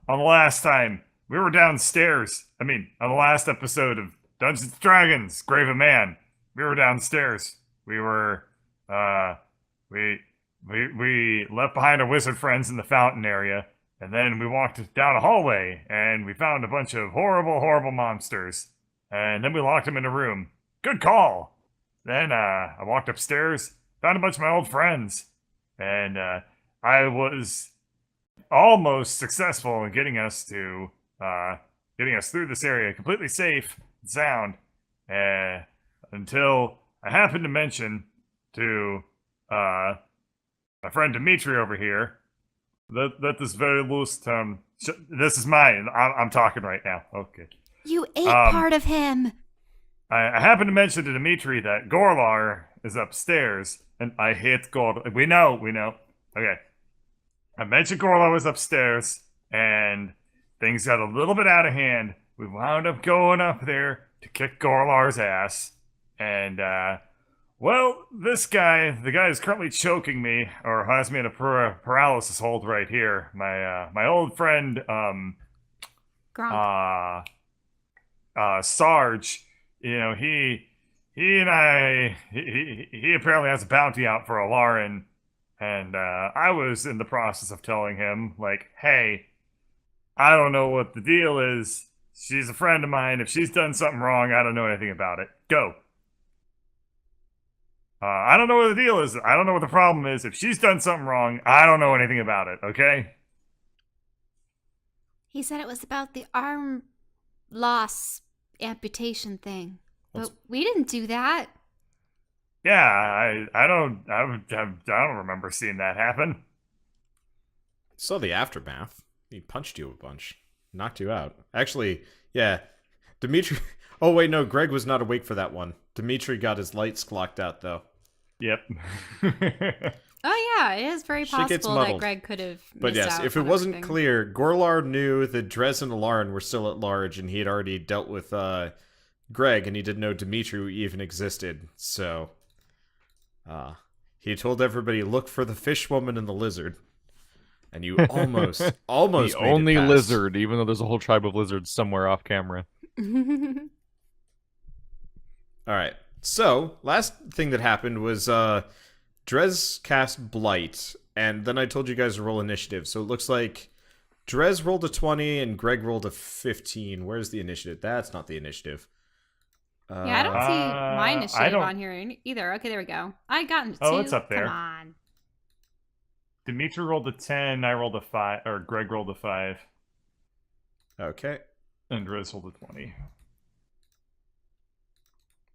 On the last time, we were downstairs. On the last episode of Dungeons and Dragons, Grave of Man, we were downstairs. We were, we left behind our wizard friends in the fountain area, and then we walked down a hallway, and we found a bunch of horrible, horrible monsters. And then we locked them in a room. Good call! Then, I walked upstairs, found a bunch of my old friends, and, I was almost successful in getting us through this area completely safe and sound, until I happened to mention to, my friend Dimitri over here, that this very loose term. This is mine. I'm talking right now. Okay. You ate part of him. I happened to mention to Dimitri that Gorlar is upstairs, and I hate Gorlar. We know. Okay. I mentioned Gorlar was upstairs, and things got a little bit out of hand. We wound up going up there to kick Gorlar's ass, and, well, this guy, the guy who's currently choking me, or has me in a paralysis hold right here, my old friend, Gronk. Sarge, he apparently has a bounty out for Alarin, and, I was in the process of telling him, like, hey, I don't know what the deal is. She's a friend of mine. If she's done something wrong, I don't know anything about it. Go. I don't know what the deal is. I don't know what the problem is. If she's done something wrong, I don't know anything about it, okay? He said it was about the arm loss amputation thing. But we didn't do that. Yeah, I don't remember seeing that happen. Saw the aftermath. He punched you a bunch. Knocked you out. Actually, yeah. Dimitri... Oh, wait, no. Greg was not awake for that one. Dimitri got his lights clocked out, though. Yep. Oh, yeah. It is very possible that Greg could have But yes, if it wasn't clear, Gorlar knew that Drez and Alarin were still at large, and he had already dealt with Greg, and he didn't know Dimitri even existed. So, he told everybody, look for the fish woman and the lizard. And you almost the made only it past. lizard, even though there's a whole tribe of lizards somewhere off camera. Alright, so, last thing that happened was, Drez cast Blight, and then I told you guys to roll initiative, so it looks like Drez rolled a 20 and Greg rolled a 15. Where's the initiative? That's not the initiative. Yeah, I don't see my initiative on here either. Okay, there we go. I got into 2. Oh, it's up there. Come on. Dimitri rolled a 10, I rolled a 5, or Greg rolled a 5. Okay. And Drez rolled a 20.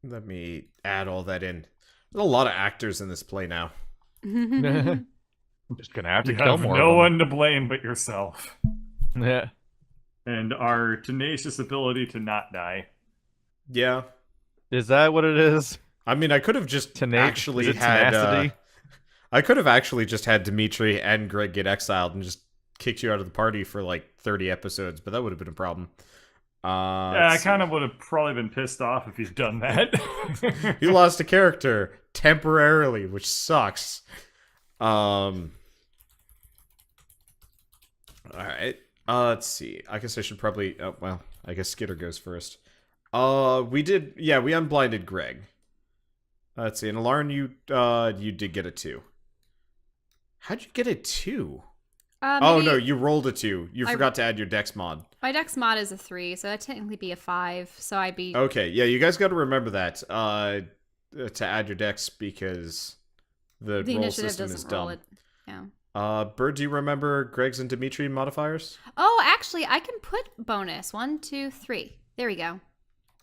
Let me add all that in. There's a lot of actors in this play now. I'm just gonna have to You kill have more. no one to blame but yourself. Yeah. And our tenacious ability to not die. Yeah. Is that what it is? I mean, I could have just actually is it had... tenacity? I could have actually just had Dimitri and Greg get exiled and just kicked you out of the party for like 30 episodes, but that would have been a problem. Yeah, I kind of would have probably been pissed off if you'd done that. You lost a character temporarily, which sucks. Alright. Let's see. I guess I should probably... Oh, well, I guess Skitter goes first. We did... Yeah, we unblinded Greg. Let's see. And Alarin, you did get a 2. How'd you get a 2? Oh, no, you rolled a 2. You forgot to add your dex mod. My dex mod is a 3, so that'd technically be a 5, so I'd be... Okay, yeah, you guys got to remember that, to add your dex, because the roll system is dumb. It. Yeah. Bird, do you remember Greg's and Dimitri modifiers? Oh, actually, I can put bonus. 1, 2, 3. There we go.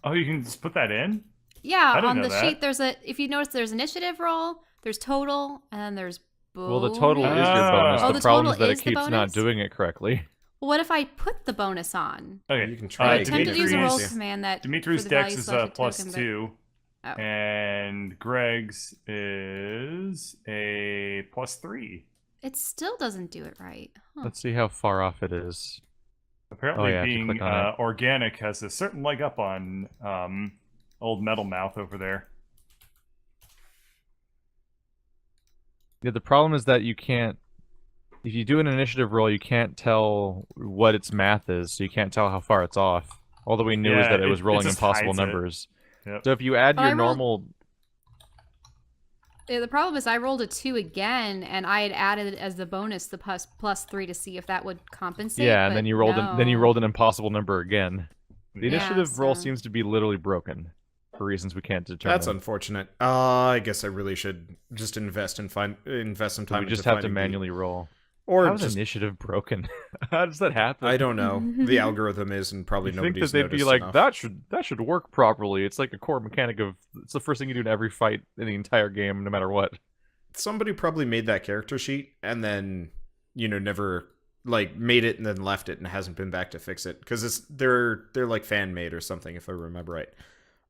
Oh, you can just put that in? Yeah, on the sheet, there's a... If you notice, there's initiative roll, there's total, and then there's bonus. Well, the total is your bonus. Oh, the problem is that is it keeps not doing it correctly. Well, what if I put the bonus on? Okay, you can try. I attempted to use a roll command that... Dimitri's dex is a +2, Oh. and Greg's is a +3. It still doesn't do it right. Huh. Let's see how far off it is. Apparently, yeah, being organic has a certain leg up on old Metal Mouth over there. Yeah, the problem is that you can't If you do an initiative roll, you can't tell what its math is, so you can't tell how far it's off. All that we knew is Yeah, that it was rolling just impossible hides it. numbers. Yep. So if you add But your I rolled- normal, Yeah, the problem is I rolled a 2 again, and I had added as the bonus the plus 3 to see if that would compensate. yeah, and but then you rolled no. an impossible number again. The Yeah, initiative roll so- seems to be literally broken for reasons we can't determine. That's unfortunate. I guess I really should just invest some time So we into just have to finding the- manually roll. or How is just initiative broken? How does that happen? I don't know. The algorithm is, and probably You think nobody's that they'd be noticed like, enough. that should work properly. It's like a core mechanic of it's the first thing you do in every fight in the entire game, no matter what. Somebody probably made that character sheet and then, never like made it and then left it and hasn't been back to fix it because they're like fan made or something if I remember right.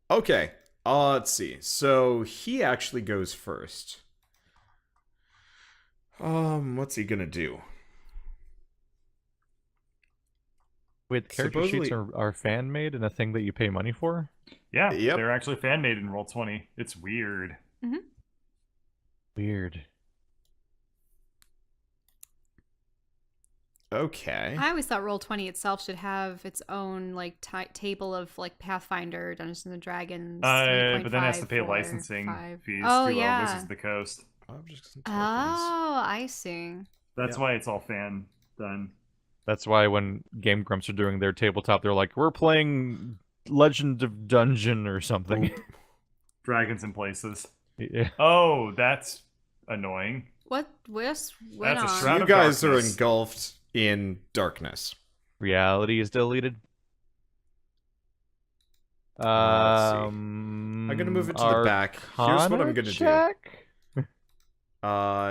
Okay, let's see. So he actually goes first. What's he gonna do? Wait, the character sheets Supposedly- are fan made and a thing that you pay money for? Yeah, Yep. they're actually fan made in Roll20. It's weird. Weird. Okay. I always thought Roll20 itself should have its own like table of like Pathfinder, Dungeons and Dragons. But then it has to 3.5, pay 4, licensing 5. fees Oh, to yeah. Wizards of the Coast. Objects and tokens. Oh, I see. That's Yeah. why it's all fan done. That's why when Game Grumps are doing their tabletop, they're like, we're playing Legend of Dungeon or something. Dragons in places. Yeah. Oh, that's annoying. What? What's That's a on? shroud You of guys are darkness. engulfed in darkness. Reality is deleted. Let's see. I'm gonna move it to the back. Here's what I'm gonna check? do.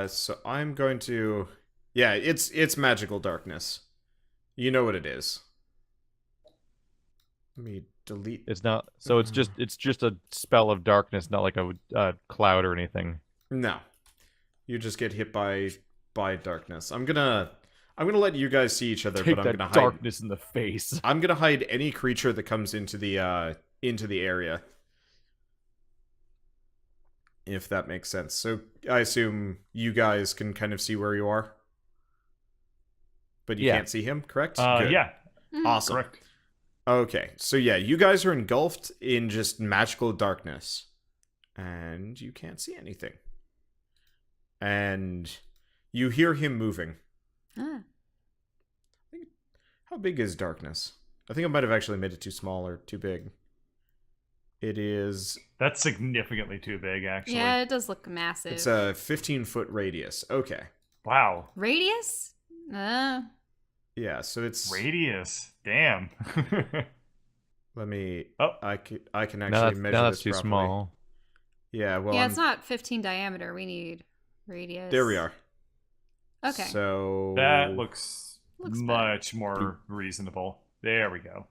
So I'm going to. Yeah, it's magical darkness. You know what it is. Let me delete. It's not. So it's just a spell of darkness, not like a cloud or anything. No, you just get hit by darkness. I'm gonna let you guys see each other, Take but I'm that gonna hide. darkness in the face. I'm gonna hide any creature that comes into the area. If that makes sense. So I assume you guys can kind of see where you are. But you Yeah. can't see him, correct? Good. Yeah, Awesome. correct. Okay, so yeah, you guys are engulfed in just magical darkness. And you can't see anything. And you hear him moving. Ah. How big is darkness? I think I might have actually made it too small or too big. It is... That's significantly too big, actually. Yeah, it does look massive. It's a 15-foot radius. Okay. Wow. Radius? Yeah, so it's... Radius. Damn. Let me... Oh. I can actually Now measure that's this too properly. small. Yeah, well, Yeah, it's not 15 diameter. We need radius. there we are. Okay. So... That looks Looks much more reasonable. There we go.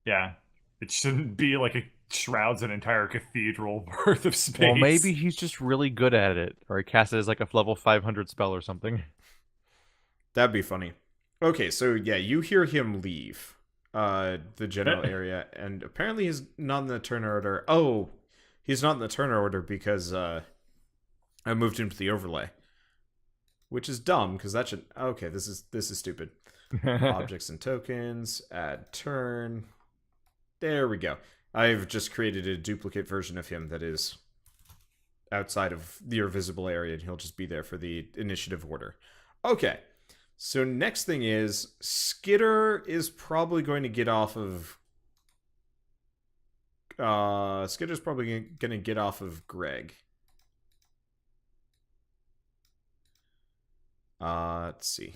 Yeah. It shouldn't be like it shrouds an entire cathedral worth of space. Well, maybe he's just really good at it, or he casts it as like a level 500 spell or something. That'd be funny. Okay, so yeah, you hear him leave the general area, and apparently he's not in the turn order. Oh, he's not in the turn order because I moved him to the overlay, which is dumb because that should. Okay, this is stupid. Objects and tokens, add turn. There we go. I've just created a duplicate version of him that is outside of your visible area, and he'll just be there for the initiative order. Okay. So next thing is, Skitter is probably going to get off of... Skitter's probably going to get off of Greg. Let's see.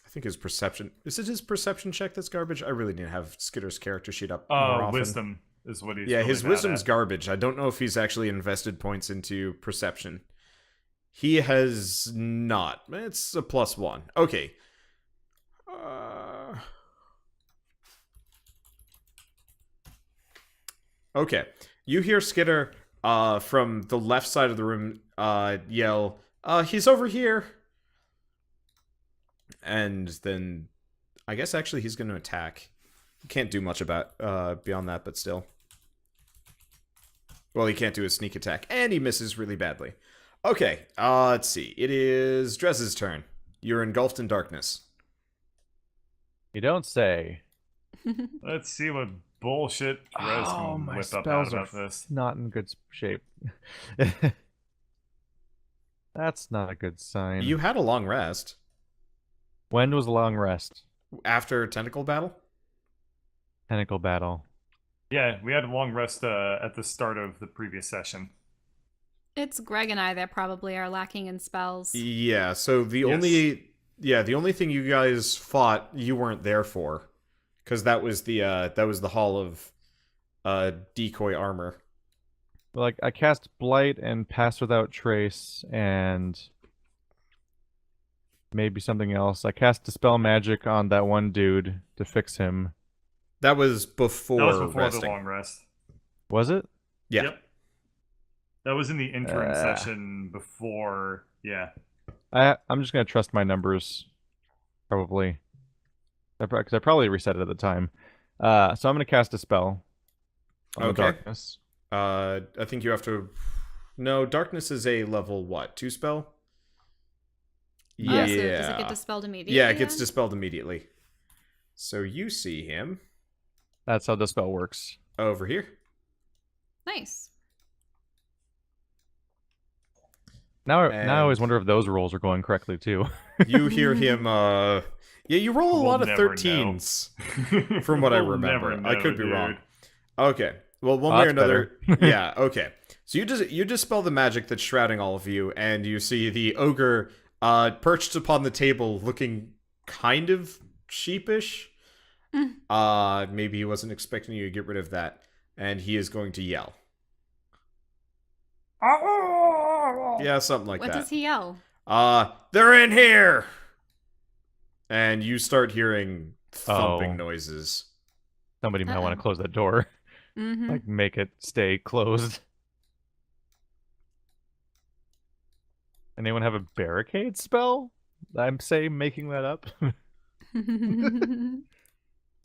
I think his perception... Is it his perception check that's garbage? I really need to have Skitter's character sheet up more often. Wisdom is what he's Yeah, really his bad wisdom's at. garbage. I don't know if he's actually invested points into perception. He has not. It's a +1. Okay. Okay. You hear Skitter from the left side of the room yell, he's over here. And then I guess actually he's going to attack. Can't do much about beyond that, but still. Well, he can't do a sneak attack, and he misses really badly. Okay, let's see. It is Drez's turn. You're engulfed in darkness. You don't say. Let's see what bullshit Rez Oh, can my whip up out spells are about this. not in good shape. That's not a good sign. You had a long rest When was a long rest? after Tentacle Battle? Tentacle battle. Yeah, we had a long rest at the start of the previous session. It's Greg and I that probably are lacking in spells. Yeah, so the Yes. the only thing you guys fought, you weren't there for. Because that was the Hall of Decoy Armor. Like, I cast Blight and Pass Without Trace and maybe something else. I cast Dispel Magic on that one dude to fix him. That was before That was before resting. the long rest. Was it? Yeah. Yep. That was in the interim session before. Yeah. I'm just gonna trust my numbers, probably, because I probably reset it at the time. So I'm gonna cast a spell on the Okay. darkness. I think you have to. No, darkness is a level what? 2 spell. Oh, so does it get dispelled immediately? Yeah, it gets then? dispelled immediately. So you see him That's how the spell works. over here. Nice. Now I And- always wonder if those rolls are going correctly too. You hear him. Yeah, you roll a We'll lot of never 13s. From what I We'll remember. never I know, could be dude. wrong. Okay. Well, one Oh, way or that's another. better. Yeah. Okay. So you dispel the magic that's shrouding all of you, and you see the ogre perched upon the table, looking kind of sheepish. Maybe he wasn't expecting you to get rid of that, and he is going to yell. Yeah, something like What that. does he yell? They're in here. And you start hearing thumping Oh. noises. Somebody might want Uh-oh. to close that door. Mm-hmm. Like, make it stay closed. Anyone have a barricade spell? I'm making that up.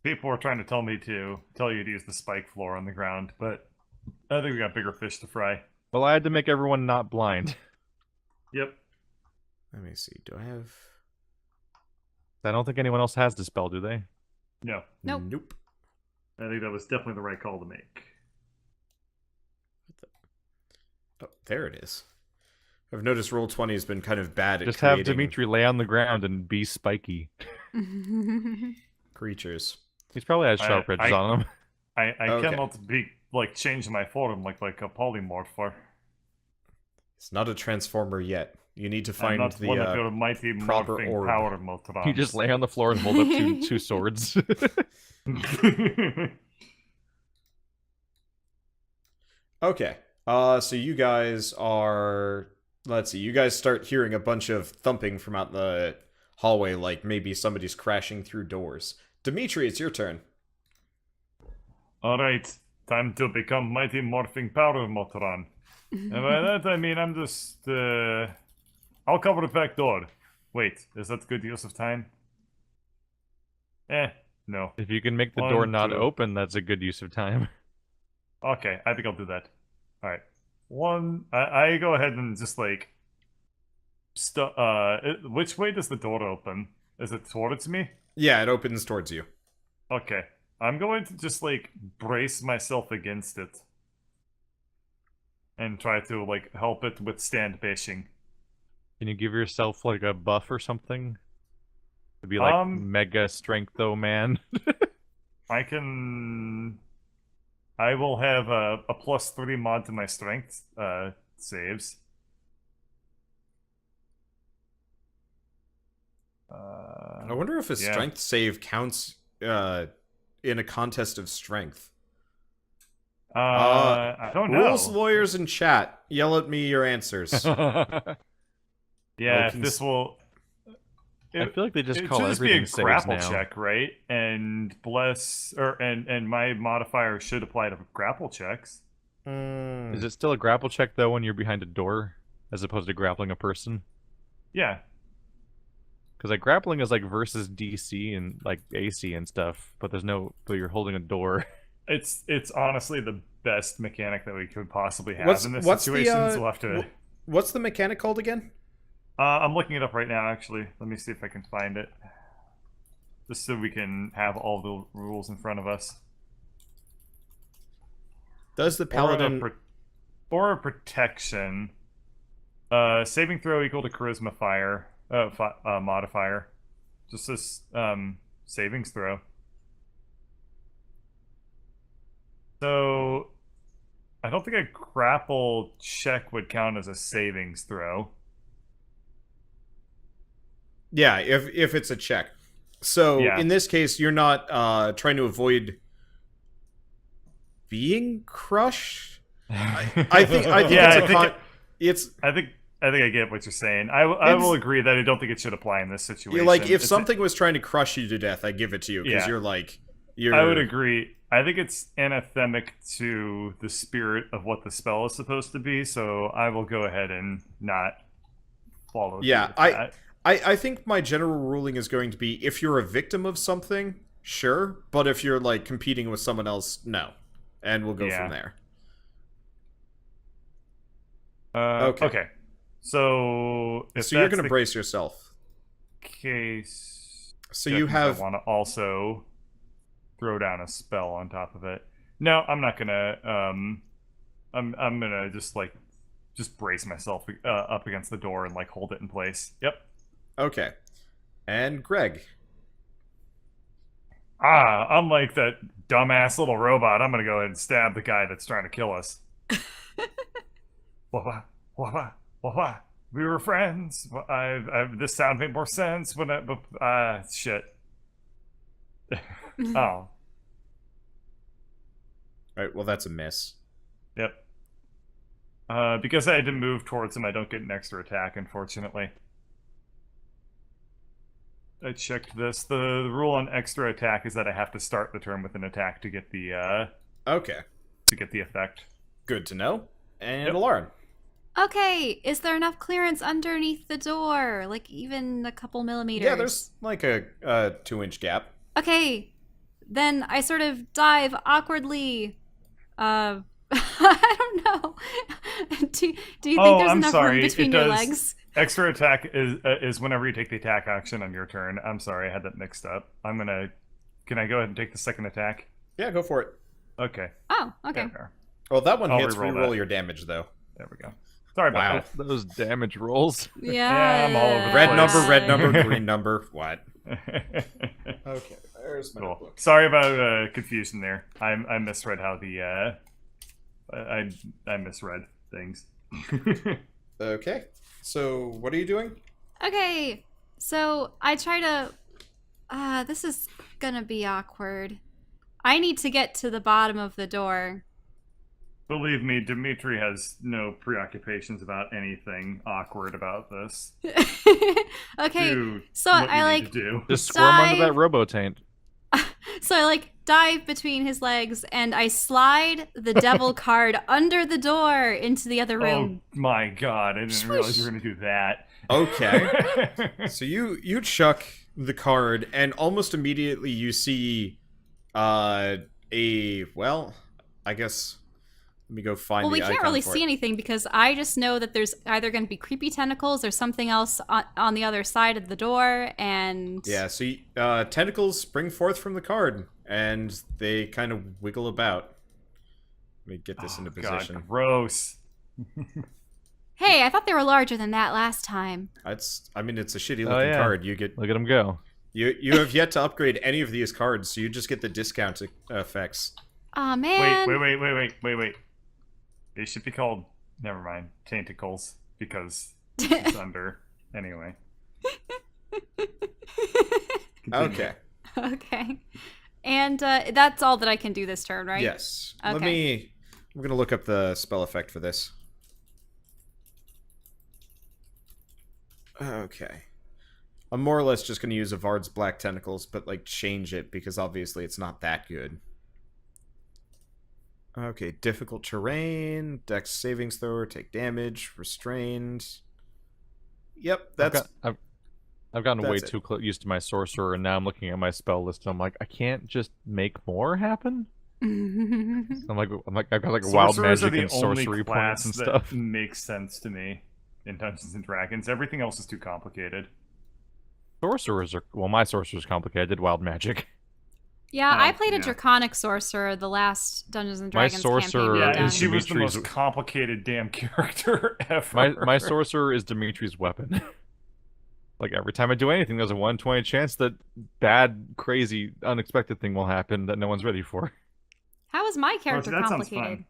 People were trying to tell you to use the spike floor on the ground, but I think we got bigger fish to fry. Well, I had to make everyone not blind. Yep. Let me see. Do I have? I don't think anyone else has Dispel, do they? No. Nope. Nope. I think that was definitely the right call to make. Oh, there it is. I've noticed Roll20 has been kind of bad at Just have creating Dimitri lay on the ground and be spiky. creatures. He's probably has I- sharp edges I- on him. I Okay. cannot be changing my form like a polymorpher. It's not a transformer yet. You need to I'm find not one of the. your mighty proper morphing orb. power motrons. You just lay on the floor and hold up two swords. Okay. So you guys are. Let's see. You guys start hearing a bunch of thumping from out the hallway, like maybe somebody's crashing through doors. Dimitri, it's your turn. Alright, time to become mighty morphing power motron. And by that I mean I'm just I'll cover the back door. Wait, is that good use of time? No. If you can make the door One, not two. open, that's a good use of time. Okay, I think I'll do that. Alright. I go ahead and just like which way does the door open? Is it towards me? Yeah, it opens towards you. Okay. I'm going to just like brace myself against it. And try to like help it withstand bashing. Can you give yourself like a buff or something? To be like mega strength though, man. I will have a +3 mod to my strength saves. I wonder if a yeah. strength save counts in a contest of strength. I don't know. Rules lawyers in chat, yell at me your answers. Yeah, Oh, if this will. I feel like they just It call should just be everything a saves grapple now. check, right? And and my modifier should apply to grapple checks. Is it still a grapple check though when you're behind a door, as opposed to grappling a person? Yeah, Because like grappling is like versus DC and like AC and stuff, but but you're holding a door. it's honestly the best mechanic that we could possibly have What's- in this what's the, situation. So we'll have to. What's the mechanic called again? I'm looking it up right now. Actually, let me see if I can find it, just so we can have all the rules in front of us. Does the Aura, paladin... Aura protection. Saving throw equal to charisma fire modifier. Just this savings throw. So I don't think a grapple check would count as a savings throw. Yeah, if it's a check. So Yeah. in this case, you're not trying to avoid being crushed. I think Yeah, it's a it's I think I get what you're saying. I will agree that I don't think it should apply in this situation. like if It's- something was trying to crush you to death, I give it to you because Yeah. you're like you're. I would agree. I think it's anathemic to the spirit of what the spell is supposed to be, so I will go ahead and not follow. Yeah, through with that. I think my general ruling is going to be if you're a victim of something, sure, but if you're like competing with someone else, no, and we'll go Yeah. from there. Okay. So if So you're that's going to the brace yourself. case, So that you means have I want to also throw down a spell on top of it. No, I'm not gonna. I'm gonna just brace myself up against the door and like hold it in place. Yep. okay, and Greg. Unlike that dumbass little robot, I'm gonna go ahead and stab the guy that's trying to kill us. Wah-wah. We were friends. This sound made more sense when shit. Oh, All right, well that's a miss. yep. Because I had to move towards him, I don't get an extra attack, unfortunately. I checked this. The rule on extra attack is that I have to start the turn with an attack to get the Okay, effect. good to know. And Yep. Lauren. Okay, is there enough clearance underneath the door? Like even a couple millimeters? Yeah, there's like a 2-inch gap. Okay, then I sort of dive awkwardly. I don't know. Do you think Oh, there's I'm enough sorry. room between It your does- legs? Extra attack is whenever you take the attack action on your turn. I'm sorry, I had that mixed up. Can I go ahead and take the second attack? Yeah, go for it. Okay. Oh, okay. There we are. Well, that one I'll hits. reroll Reroll that. your damage though. There we go. Sorry Wow. about Those damage rolls. Yeah. I'm all over the Red place. number, red number, green number. What? that. Okay, there's my Cool. notebook. Sorry about confusion there. I misread how the I misread things. Okay, so what are you doing? Okay, so I try to. This is gonna be awkward. I need to get to the bottom of the door. Believe me, Dimitri has no preoccupations about anything awkward about this. Okay, Do so what I you like. need to do. Just squirm under Dive. that robo-taint. So I like dive between his legs and I slide the devil card under the door into the other Oh room. my god! I didn't realize you were Swoosh. gonna do that. Okay, so you chuck the card, and almost immediately you see I guess. Let me go find Well, the we can't icon really for see it. anything because I just know that there's either going to be creepy tentacles or something else on the other side of the door, and Yeah, so tentacles spring forth from the card, and they kind of wiggle about. Let me get this into position. God, gross. hey, I thought they were larger than that last time. It's a shitty looking Oh, yeah. card. You get Look at them go. you have yet to upgrade any of these cards, so you just get the discount effects. Aw, man. Wait. They should be called. Never mind. Tentacles, because it's under. Anyway. Continue. Okay. Okay. And that's all that I can do this turn, right? Yes. Okay. I'm gonna look up the spell effect for this. Okay. I'm more or less just gonna use Avard's Black Tentacles, but like change it because obviously it's not that good. Okay, difficult terrain, dex savings thrower, take damage, restrained. Yep, that's I've gotten way that's it. too used to my sorcerer, and now I'm looking at my spell list and I'm like, I can't just make more happen? I've got like wild Sorcerers are magic the and only sorcery class points and that stuff. makes sense to me in Dungeons and Dragons. Everything else is too complicated. Sorcerers are my sorcerer's complicated. Wild magic. Yeah, I Oh, played a yeah. draconic sorcerer the last Dungeons and My Dragons sorcerer campaign Yeah, we've and done. she was the Dimitri's- most complicated damn character ever. My sorcerer is Dimitri's weapon. Like every time I do anything, there's a 1/20 chance that bad, crazy, unexpected thing will happen that no one's ready for. How is my character that sounds complicated?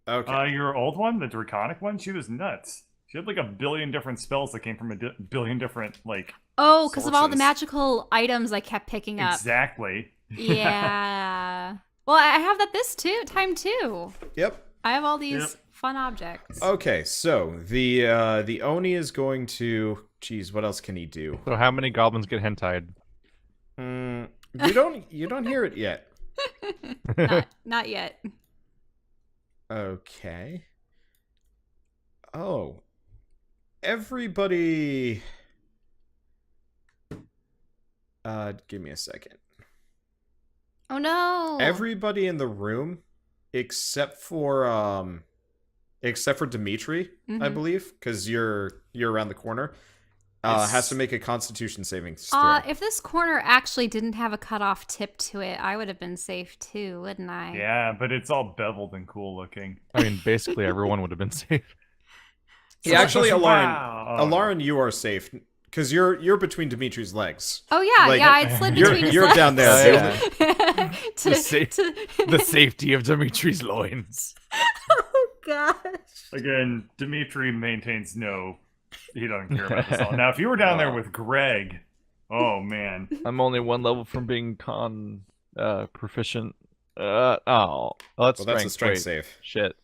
Okay. Your old one, the draconic one, she was nuts. She had like a billion different spells that came from a billion different like. Oh, because of all the sources. magical items I kept picking up. Exactly. Yeah. Well, I have that this time too. Yep. I have all these Yep. fun objects. Okay, so the Oni is going to. Geez, what else can he do? So how many goblins get hentied? You don't hear it yet. Not yet. Okay. Oh. Everybody. Give me a second. Oh no. Everybody in the room, except for Dimitri, I Mhm. believe, because you're around the corner, has to make a Constitution saving throw. If this corner actually didn't have a cutoff tip to it, I would have been safe too, wouldn't I? Yeah, but it's all beveled and cool looking. I mean, basically everyone would have been safe. Yeah, actually, Alarin, Wow. Alarin, you are safe because you're between Dimitri's legs. Oh yeah, Like, yeah, I'd slid between his you're legs. down there. Yeah. The safety of Dimitri's loins. Oh gosh. Again, Dimitri maintains he doesn't care about this all. Now, if you were down there with Greg, oh man. I'm only one level from being proficient. That's Well, that's a strength. strength Wait, save. shit.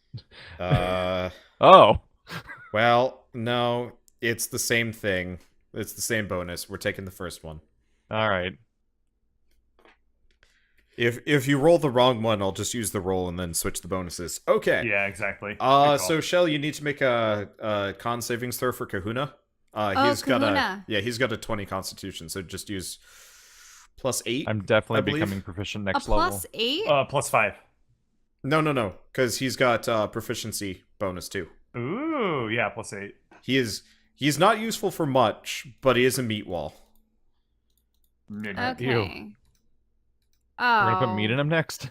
Oh, well, no, it's the same thing. It's the same bonus. We're taking the first one. All right. If you roll the wrong one, I'll just use the roll and then switch the bonuses. Okay. Yeah, exactly. Good call. So Shell, you need to make a con savings throw for Kahuna. He's Kahuna. he's got a 20 Constitution, so just use +8. I'm I definitely believe. becoming proficient A next level. +8? +5. No, because he's got proficiency bonus too. Ooh, yeah, +8. He's not useful for much, but he is a meat wall. Okay. We're gonna put Oh. meat in him next.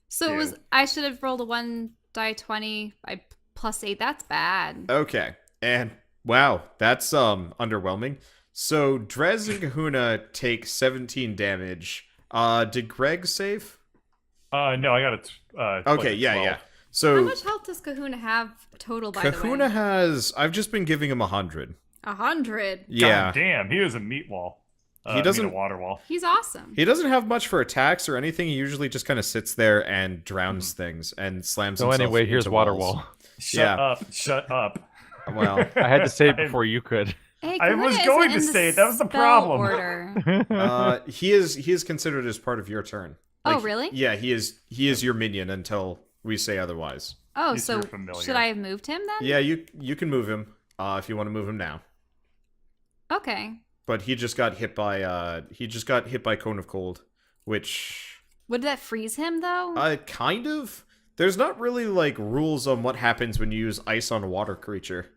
So it was. I should have rolled a 1 die 20. I +8. That's bad. Okay, and wow, that's underwhelming. So Drez and Kahuna take 17 damage. Did Greg save? No, I got it. Okay, yeah. How So much health does Kahuna have total? By the Kahuna way, has. I've just been giving him 100. 100. Yeah, God damn, he was a meat wall. He doesn't- a water wall. He's awesome. he doesn't have much for attacks or anything. He usually just kind of sits there and drowns things and slams. So himself anyway, here's into water walls. wall. Shut up. Well, I had to say it before you could. Hey, I Kahuna was isn't going to in say, that was the spell problem. Order. he is considered as part of your turn. Oh, really? Yeah, he is your minion until we say otherwise. Oh, He's so your familiar. should I have moved him then? Yeah, you can move him if you want to move him now. Okay. But he just got hit by Cone of Cold, which Would that freeze him though? kind of. There's not really like rules on what happens when you use ice on a water creature.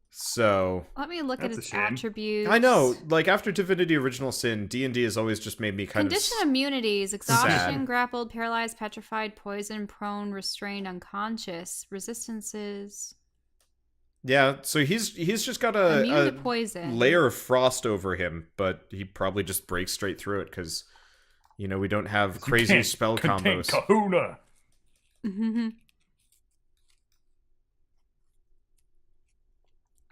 So Let me look at That's a his shame. attributes. I know, like after Divinity Original Sin, D&D has always just made me kind Condition of immunities: exhaustion, sad. grappled, paralyzed, petrified, poisoned, prone, restrained, unconscious. Resistances: Yeah, so he's just got immune a to poison. layer of frost over him, but he probably just breaks straight through it because we don't have crazy Can't spell contain combos. Kahuna. Mhm.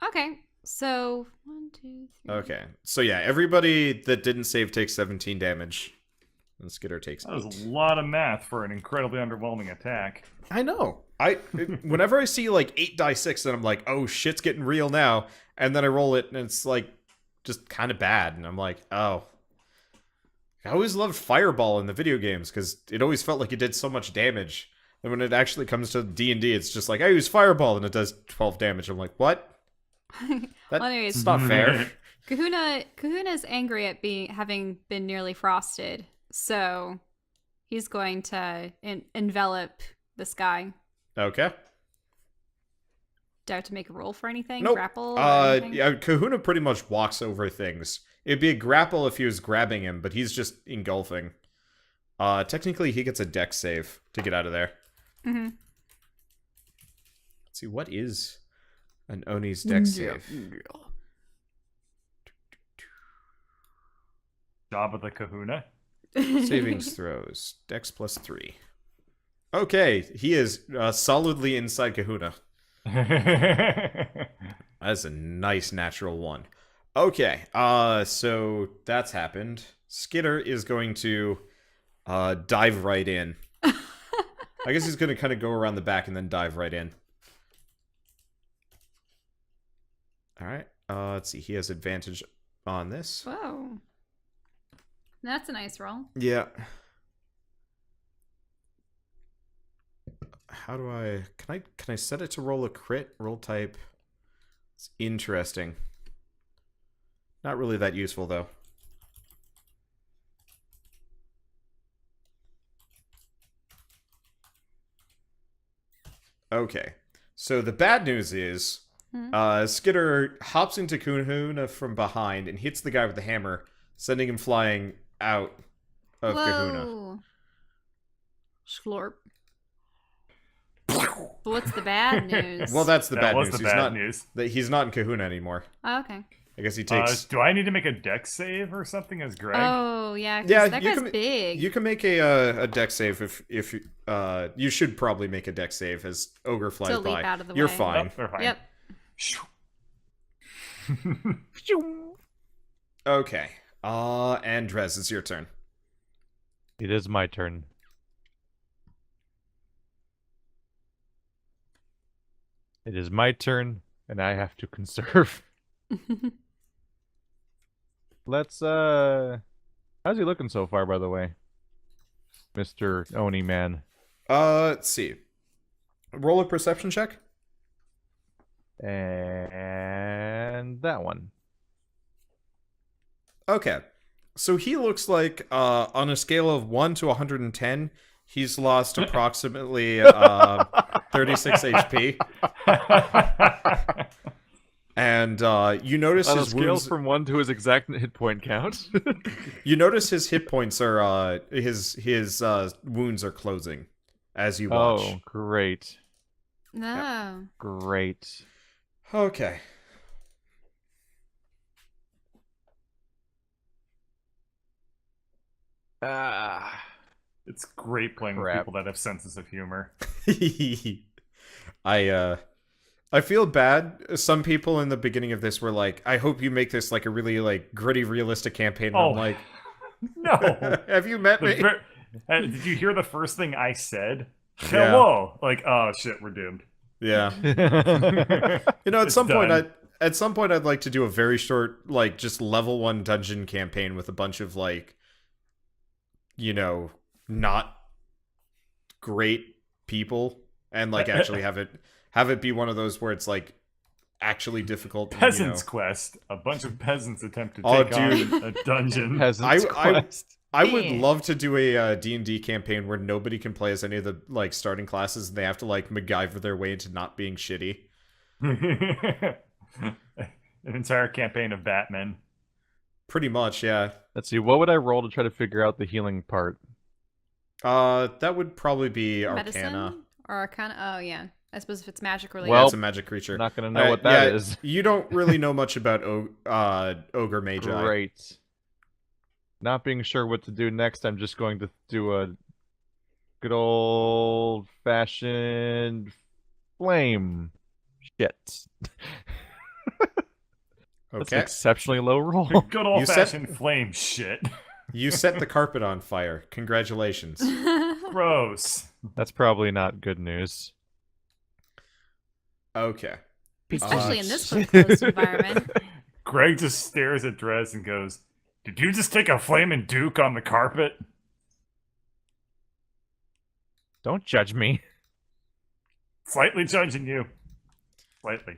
Okay, so 1, 2, 3. Okay, so yeah, everybody that didn't save takes 17 damage, and Skitter takes That was 8. a lot of math for an incredibly underwhelming attack. I know. Whenever I see like 8 die 6, then I'm like, oh shit's getting real now, and then I roll it and it's like just kind of bad, and I'm like, oh. I always loved Fireball in the video games because it always felt like it did so much damage. And when it actually comes to D&D, it's just like, I use Fireball and it does 12 damage. I'm like, what? Well, anyways, It's not fair. Kahuna's angry at having been nearly frosted. So he's going to envelop this guy. Okay. Do I have to make a roll for anything? Nope. Grapple? Or anything? Yeah, Kahuna pretty much walks over things. It'd be a grapple if he was grabbing him, but he's just engulfing. Technically, he gets a dex save to get out of there. Mm-hmm. Let's see, what is an Oni's dex save? Job of the kahuna. Savings throws. Dex +3. Okay, he is solidly inside Kahuna. That's a nice natural one. Okay, so that's happened. Skitter is going to dive right in. I guess he's going to kind of go around the back and then dive right in. Alright, let's see. He has advantage on this. Whoa. That's a nice roll. Yeah. How do I... Can I set it to roll a crit? Roll type. It's interesting. Not really that useful, though. Okay. So the bad news is... Skitter hops into Kahuna from behind and hits the guy with the hammer, sending him flying out of Kahuna. Whoa. Slurp. But what's the bad news? Well, that's the That bad was news. the bad news. He's not in Kahuna anymore. Oh, okay. I guess he takes... Do I need to make a dex save or something as Greg? Oh, yeah. 'Cause Yeah, that you guy's can- big. You can make a dex save if you should probably make a dex save as Ogre flies To leap by. out of the You're way. fine. Oh, they're fine. Yep. Okay. Andres, it's your turn. It is my turn. It is my turn, and I have to conserve. Let's, how's he looking so far, by the way? Mr. Oni Man. Let's see. Roll a perception check. And that one. Okay. So he looks like, on a scale of 1 to 110, he's lost approximately 36 HP. And you notice On a his scale wounds... from 1 to his exact hit point count. You notice his hit points are, his wounds are closing as you watch. Oh, great. No. Great. Okay. Ah. It's great playing with Crap. people that have senses of humor. I feel bad. Some people in the beginning of this were like, I hope you make this like a really like gritty, realistic campaign. And Oh, I'm like, no. have you met me? Did you hear the first thing I said? Yeah. Hello. Like, oh shit, we're doomed. Yeah. You know, at It's some point, done. I'd like to do a very short, like, just level 1 dungeon campaign with a bunch of like, you know, not great people, and like actually have it be one of those where it's like actually difficult. And, Peasants Quest. A bunch of peasants attempt to Oh, take dude. on a dungeon. Peasant's Quest. I would love to do a D&D campaign where nobody can play as any of the like starting classes, and they have to like MacGyver their way into not being shitty. An entire campaign of Batman. Pretty much, yeah. Let's see, what would I roll to try to figure out the healing part? That would probably be Arcana. Medicine? Or Arcana? Oh, yeah. I suppose if it's magic related. Well, Well, it's a magic creature. I'm not gonna know what that is. You don't really know much about Ogre Magi. Great. Not being sure what to do next, I'm just going to do a good old-fashioned flame shit. That's an Okay. exceptionally low roll. Good old fashioned flame shit. You set the carpet on fire. Congratulations. Gross. That's probably not good news. Okay. Especially in this closed environment. Greg just stares at Drez and goes, "Did you just take a flaming duke on the carpet?" Don't judge me. Slightly judging you. Slightly.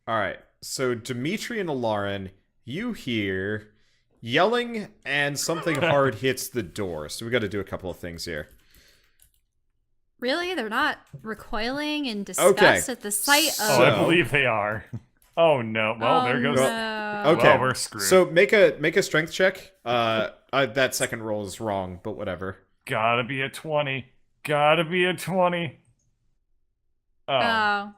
All right. So Dimitri and Alarin, you hear yelling and something hard hits the door. So we got to do a couple of things here. Really? They're not recoiling in disgust Okay. at the sight of... Oh, I believe they are. Oh no. Well, there goes. No. Okay. Well, we're screwed. So make a strength check. That second roll is wrong, but whatever. Gotta be a 20. Gotta be a 20. Oh. Oh.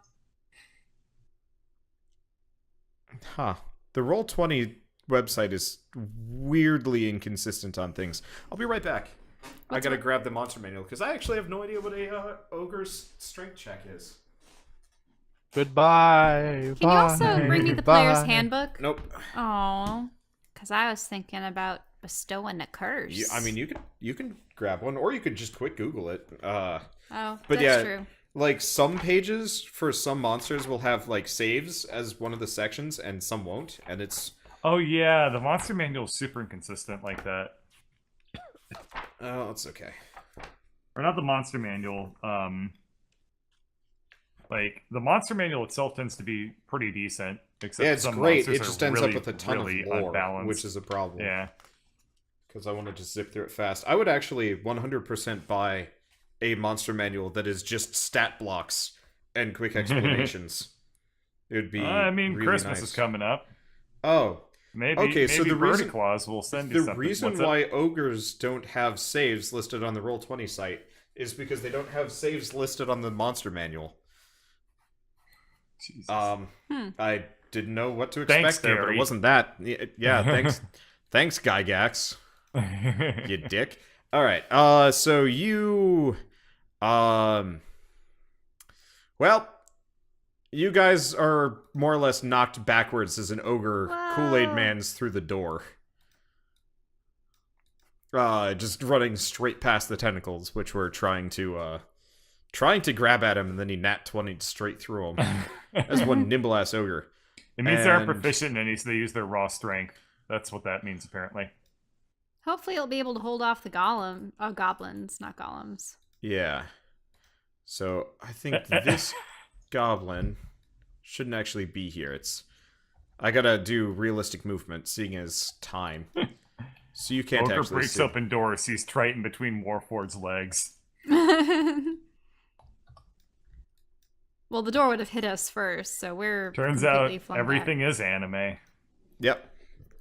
Huh. The Roll20 website is weirdly inconsistent on things. I'll be right back. I gotta grab the monster manual because I actually have no idea what a ogre's strength check is. Goodbye. Can you also bring me the player's handbook? Nope. Oh, because I was thinking about bestowing a curse. You can grab one, or you could just quick Google it. Oh, but that's yeah, true. like some pages for some monsters will have like saves as one of the sections, and some won't, and it's. Oh yeah, the monster manual is super inconsistent like that. Oh, it's okay. Or not the monster manual. Like the monster manual itself tends to be pretty decent. Except Yeah, it's some great. monsters It just are ends really, up with a ton really of lore, unbalanced. which is a problem. Yeah. Because I wanted to zip through it fast. I would actually 100% buy a monster manual that is just stat blocks and quick explanations. It would be. I mean, really Christmas nice. is coming up. Oh, Maybe. Okay, so maybe the Birdie reason- Claus will send you the something. reason What's up? why ogres don't have saves listed on the Roll20 site is because they don't have saves listed on the monster manual. Jesus. I didn't know what to expect Thanks, there, but Gary. it wasn't that. Yeah, thanks, thanks, Gygax. You dick. All right. So you, well, you guys are more or less knocked backwards as an ogre Kool-Aid Whoa. man's through the door. Just running straight past the tentacles, which were trying to grab at him, and then he nat 20'd straight through him. As one nimble ass ogre. It means they aren't and- proficient in any, so they use their raw strength. That's what that means, apparently. Hopefully, it'll be able to hold off the goblins, not golems. Yeah. So I think this goblin shouldn't actually be here. I gotta do realistic movement, seeing as time. So you can't Ogre actually breaks see. open door, sees Triton between Warford's legs. Well, the door would have hit us first, so we're Turns out completely flung everything is anime. Yep.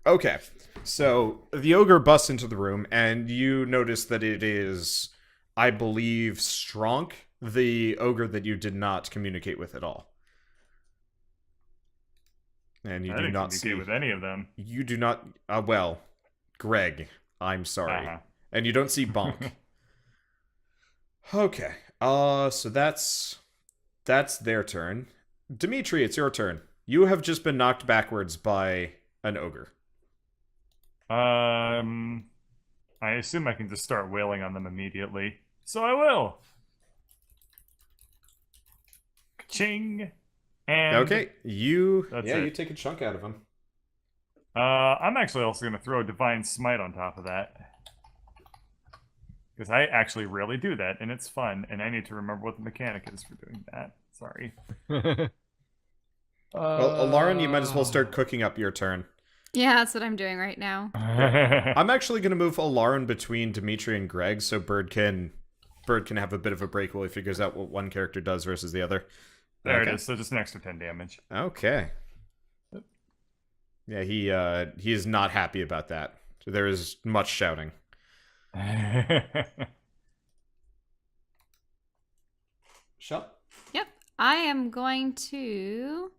Okay. So the ogre busts into the room, and you notice that it is, I believe, Stronk, the ogre that you did not communicate with at all. And you I do didn't not communicate see. with any of them. You do not. Well, Greg, I'm sorry. Uh-huh. And you don't see Bonk. Okay. So that's their turn. Dimitri, it's your turn. You have just been knocked backwards by an ogre. I assume I can just start wailing on them immediately. So I will. Ka-ching. And Okay, you That's yeah, it. you take a chunk out of him. I'm actually also going to throw a Divine Smite on top of that. Because I actually really do that, and it's fun, and I need to remember what the mechanic is for doing that. Sorry. Well, Alarin, you might as well start cooking up your turn. Yeah, that's what I'm doing right now. I'm actually going to move Alarin between Dimitri and Greg, so Bird can have a bit of a break while he figures out what one character does versus the other. There Okay. it is, so just an extra 10 damage. Okay. Yeah, he is not happy about that. So there is much shouting. Shut. Yep. I am going to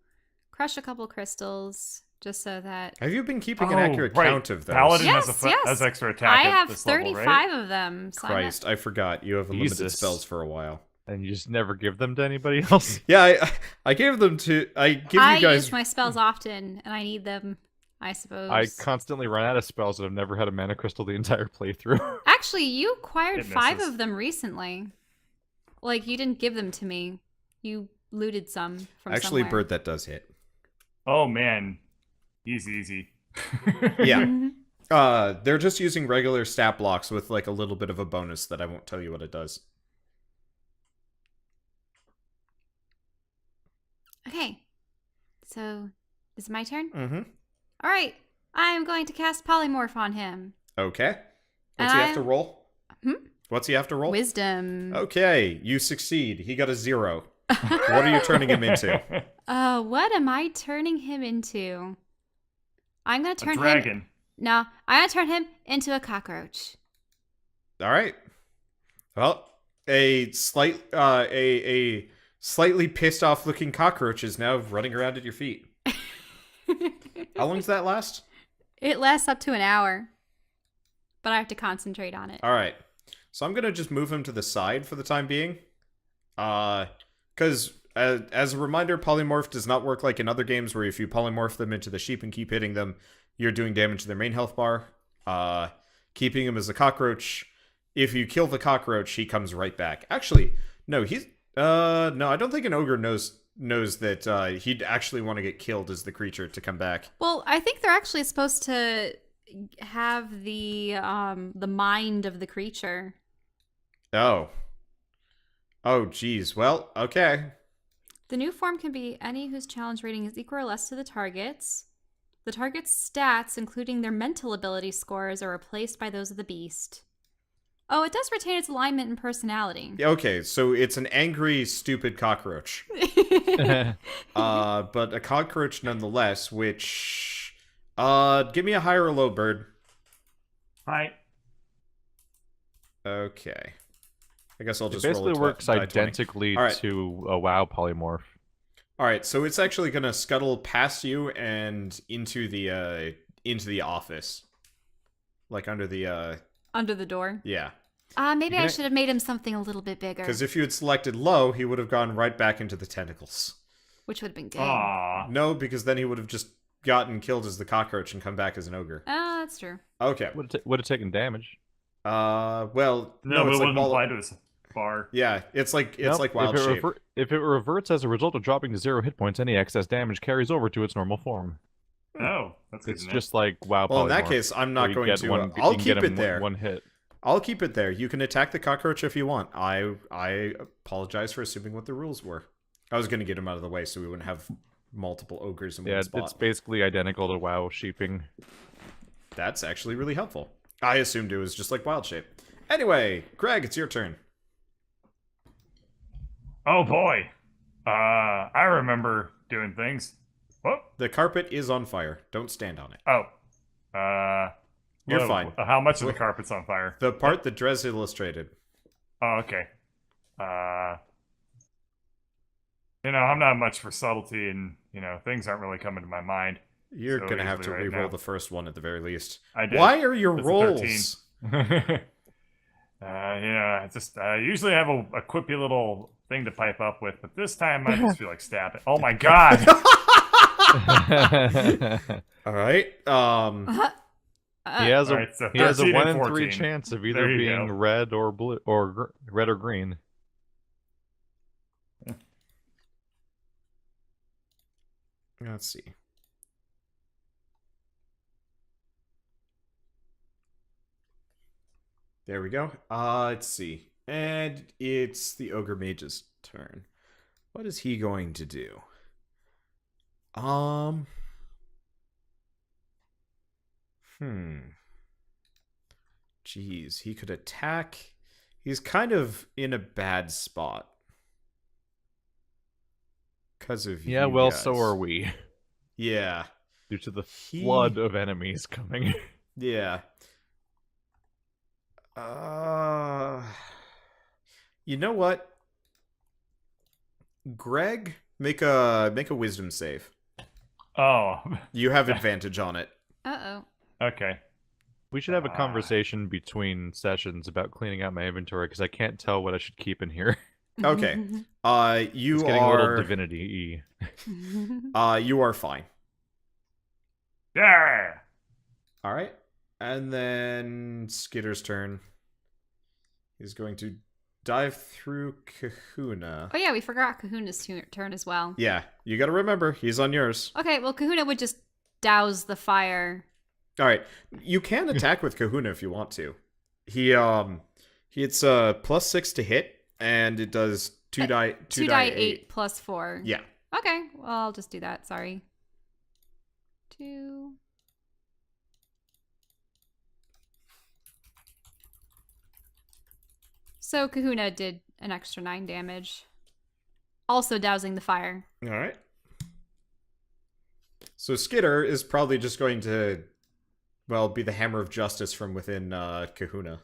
crush a couple crystals just so that Have you been keeping an Oh, accurate right. count of those? Paladin Yes, has, yes. has extra attack I at have this level, 35 right? of them. So Christ, I forgot. You have unlimited Jesus. spells for a while. And you just never give them to anybody else? Yeah, I gave them to. I give I you guys. use my spells often, and I need them, I suppose. I constantly run out of spells and I've never had a mana crystal the entire playthrough. Actually, you acquired It 5 misses. of them recently. Like, you didn't give them to me. You looted some from Actually, somewhere. Bird, that does hit. Oh, man. Easy. Yeah. They're just using regular stat blocks with like a little bit of a bonus that I won't tell you what it does. Okay. So, is it my turn? Mm-hmm. All right. I'm going to cast polymorph on him. Okay. What's he have to roll? What's he have to roll? Wisdom. Okay, you succeed. He got a 0. What are you turning him into? What am I turning him into? I'm gonna turn A dragon. No, I'm gonna turn him into a cockroach. All right. Well, a slightly pissed off looking cockroach is now running around at your feet. How long does that last? It lasts up to an hour, but I have to concentrate on it. All right. So I'm gonna just move him to the side for the time being. Because as a reminder, polymorph does not work like in other games where if you polymorph them into the sheep and keep hitting them, you're doing damage to their main health bar. Keeping him as a cockroach, if you kill the cockroach, he comes right back. Actually, no, no, I don't think an ogre knows that he'd actually want to get killed as the creature to come back. Well, I think they're actually supposed to have the mind of the creature. Oh, geez. Well, okay. The new form can be any whose challenge rating is equal or less to the target's. The target's stats, including their mental ability scores, are replaced by those of the beast. Oh, it does retain its alignment and personality. Okay, so it's an angry, stupid cockroach. But a cockroach nonetheless, which... give me a high or low, bird. Hi. Okay. I guess I'll It just roll basically a works die 20. identically All right. to a WoW polymorph. Alright, so it's actually gonna scuttle past you and into the office. Like under the, Under the door. yeah. Maybe I should have made him something a little bit bigger. Because if you had selected low, he would have gone right back into the tentacles. Which would have been good. Aw. No, because then he would have just gotten killed as the cockroach and come back as an ogre. Oh, that's true. Okay. Would have taken damage. Well, No, it's it like wouldn't apply to his bar. Yeah, it's like Nope, wild shape. if it reverts as a result of dropping to 0 hit points, any excess damage carries over to its normal form. Oh, that's good It's to know. just like WoW Well, in that polymorph, case, I'm where not you going get to. one- I'll you can keep get it him there. One hit. I'll keep it there. You can attack the cockroach if you want. I apologize for assuming what the rules were. I was going to get him out of the way so we wouldn't have multiple ogres in Yeah, one spot. it's basically identical to WoW sheeping. That's actually really helpful. I assumed it was just like wild shape. Anyway, Greg, it's your turn. Oh boy. I remember doing things. Whoop. The carpet is on fire. Don't stand on it. Oh. You're whoa. fine. How much of the carpet's on fire? The part that Drez illustrated. Oh, okay. I'm not much for subtlety, and things aren't really coming to my mind. You're So gonna have to easily right re-roll now. the first one at the very least. I did. Why are your It's a rolls? 13. I just usually have a quippy little thing to pipe up with, but this time I just feel like stabbing. Oh my god! All right. He has a Alright, so he has a 13 1 and in 3 14. chance of There either you being go. red or blue or red or green. Let's see. There we go. Let's see. And it's the Ogre Mage's turn. What is he going to do? Jeez, he could attack. He's kind of in a bad spot. Because of Yeah, you well, guys. so are we. Yeah. Due to the He- flood of enemies coming. Yeah. You know what? Greg, make a wisdom save. Oh, You have advantage on it. Uh-oh. okay. We should have a conversation between sessions about cleaning out my inventory because I can't tell what I should keep in here. Okay. You It's getting a little are divinity-y. you are fine. Yeah. All right. And then Skitter's turn. He's going to dive through Kahuna. Oh yeah, we forgot Kahuna's turn as well. Yeah, you got to remember he's on yours. Okay, well Kahuna would just douse the fire. All right, you can attack with Kahuna if you want to. It's +6 to hit, and it does 2 die 8 plus 4. Yeah. Okay, well I'll just do that. Sorry. 2 So Kahuna did an extra 9 damage. Also dousing the fire. All right. So Skitter is probably just going to, well, be the hammer of justice from within Kahuna.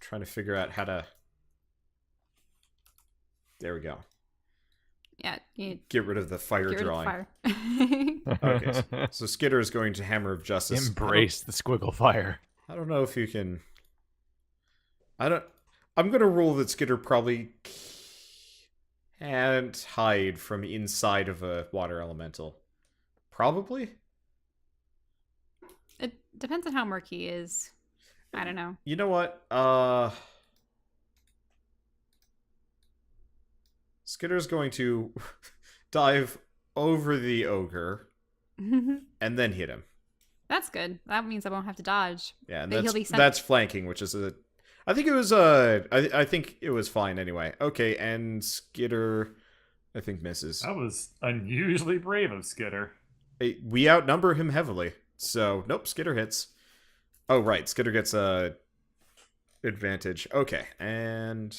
Trying to figure out how to... There we go. Yeah, you Get rid of the fire get rid drawing. of the fire. Okay, so Skitter is going to hammer of justice. Embrace the squiggle fire. I don't know if you can... I'm gonna rule that Skitter probably can't hide from inside of a water elemental. Probably? It depends on how murky he is. I don't know. You know what? Skitter's going to dive over the ogre and then hit him. That's good. That means I won't have to dodge. Yeah, and But he'll be sent- that's flanking, which is a... I think it was I think it was fine anyway. Okay, and Skitter I think misses. That was unusually brave of Skitter. We outnumber him heavily. So, nope, Skitter hits. Oh, right, Skitter gets a advantage. Okay, and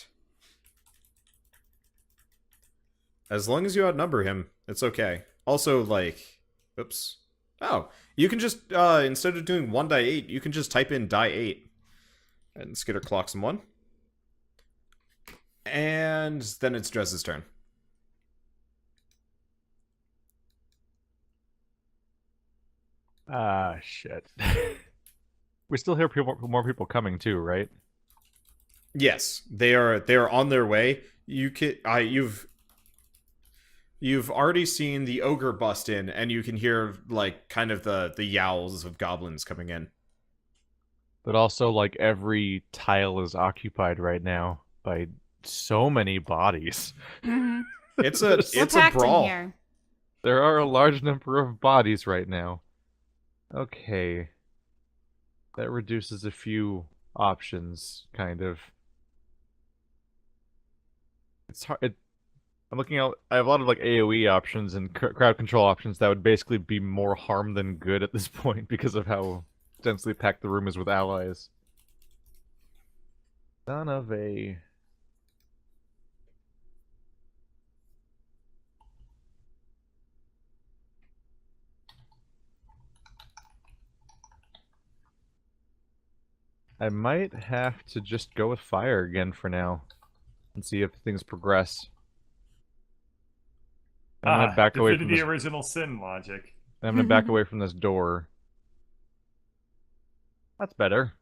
as long as you outnumber him, it's okay. Also, like, oops. Oh, you can just, instead of doing 1 die 8, you can just type in die 8. And Skitter clocks him 1. And then it's Dress's turn. Ah, shit. We still hear more people coming too, right? Yes, they are on their way. You've already seen the ogre bust in, and you can hear like kind of the yowls of goblins coming in. But also, like, every tile is occupied right now by so many bodies. Mhm. It's a We're it's a packed in brawl. here. There are a large number of bodies right now. Okay. That reduces a few options, kind of. It's hard. I'm looking out. I have a lot of like AoE options and crowd control options that would basically be more harm than good at this point because of how densely packed the room is with allies. Son of a... I might have to just go with fire again for now and see if things progress. I'm gonna back away from defeated this. the original sin logic. I'm gonna back away from this door. That's better,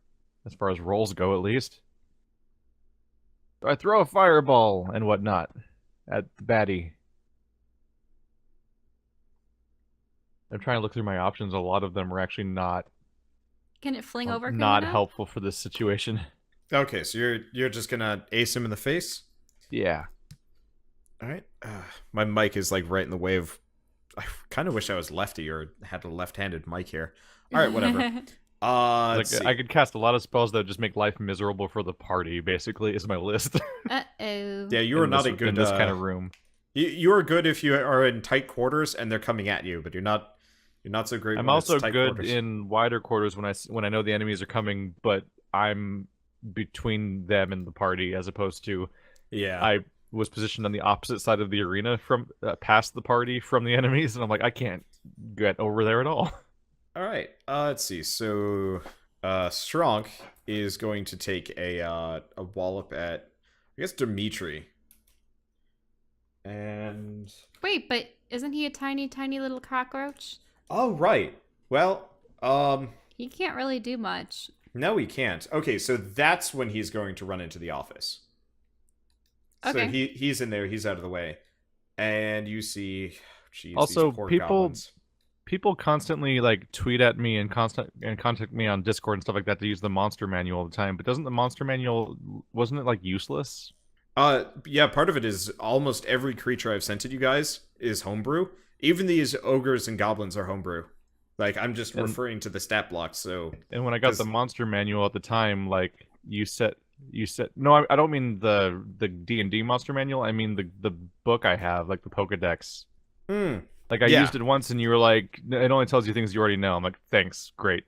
as far as rolls go, at least. So I throw a fireball and whatnot at the baddie. I'm trying to look through my options. A lot of them are actually not Can it fling over? not Kahuna? helpful for this situation. Okay, so you're just gonna ace him in the face. Yeah. All right. My mic is like right in the way of. I kind of wish I was lefty or had a left-handed mic here. All right, whatever. Like, Let's see. I could cast a lot of spells that would just make life miserable for the party, basically, is my list. Uh-oh. Yeah, you are not a good in this kind of room. You are good if you are in tight quarters and they're coming at you, but you're not so great. I'm when it's also tight good quarters. in wider quarters when I know the enemies are coming, but I'm between them and the party, as opposed to Yeah. I was positioned on the opposite side of the arena from past the party from the enemies, and I'm like, I can't get over there at all. All right. Let's see. So, Strong is going to take a wallop at, I guess, Dimitri. And Wait, but isn't he a tiny, tiny little cockroach? oh right. Well, He can't really do much. no, he can't. Okay, so that's when he's going to run into the office. So Okay. he's in there. He's out of the way, and you see. Geez, Also, these poor people- goblins. People constantly like tweet at me and contact me on Discord and stuff like that to use the monster manual all the time. But doesn't the monster manual, wasn't it like useless? Yeah, part of it is almost every creature I've sent to you guys is homebrew. Even these ogres and goblins are homebrew. Like, I'm just And- referring to the stat blocks, so... And when I got 'Cause- the monster manual at the time, like you said, no, I don't mean the D&D monster manual. I mean the book I have, like the Pokedex. Hmm. Like I Yeah. used it once, and you were like, it only tells you things you already know. I'm like, thanks, great.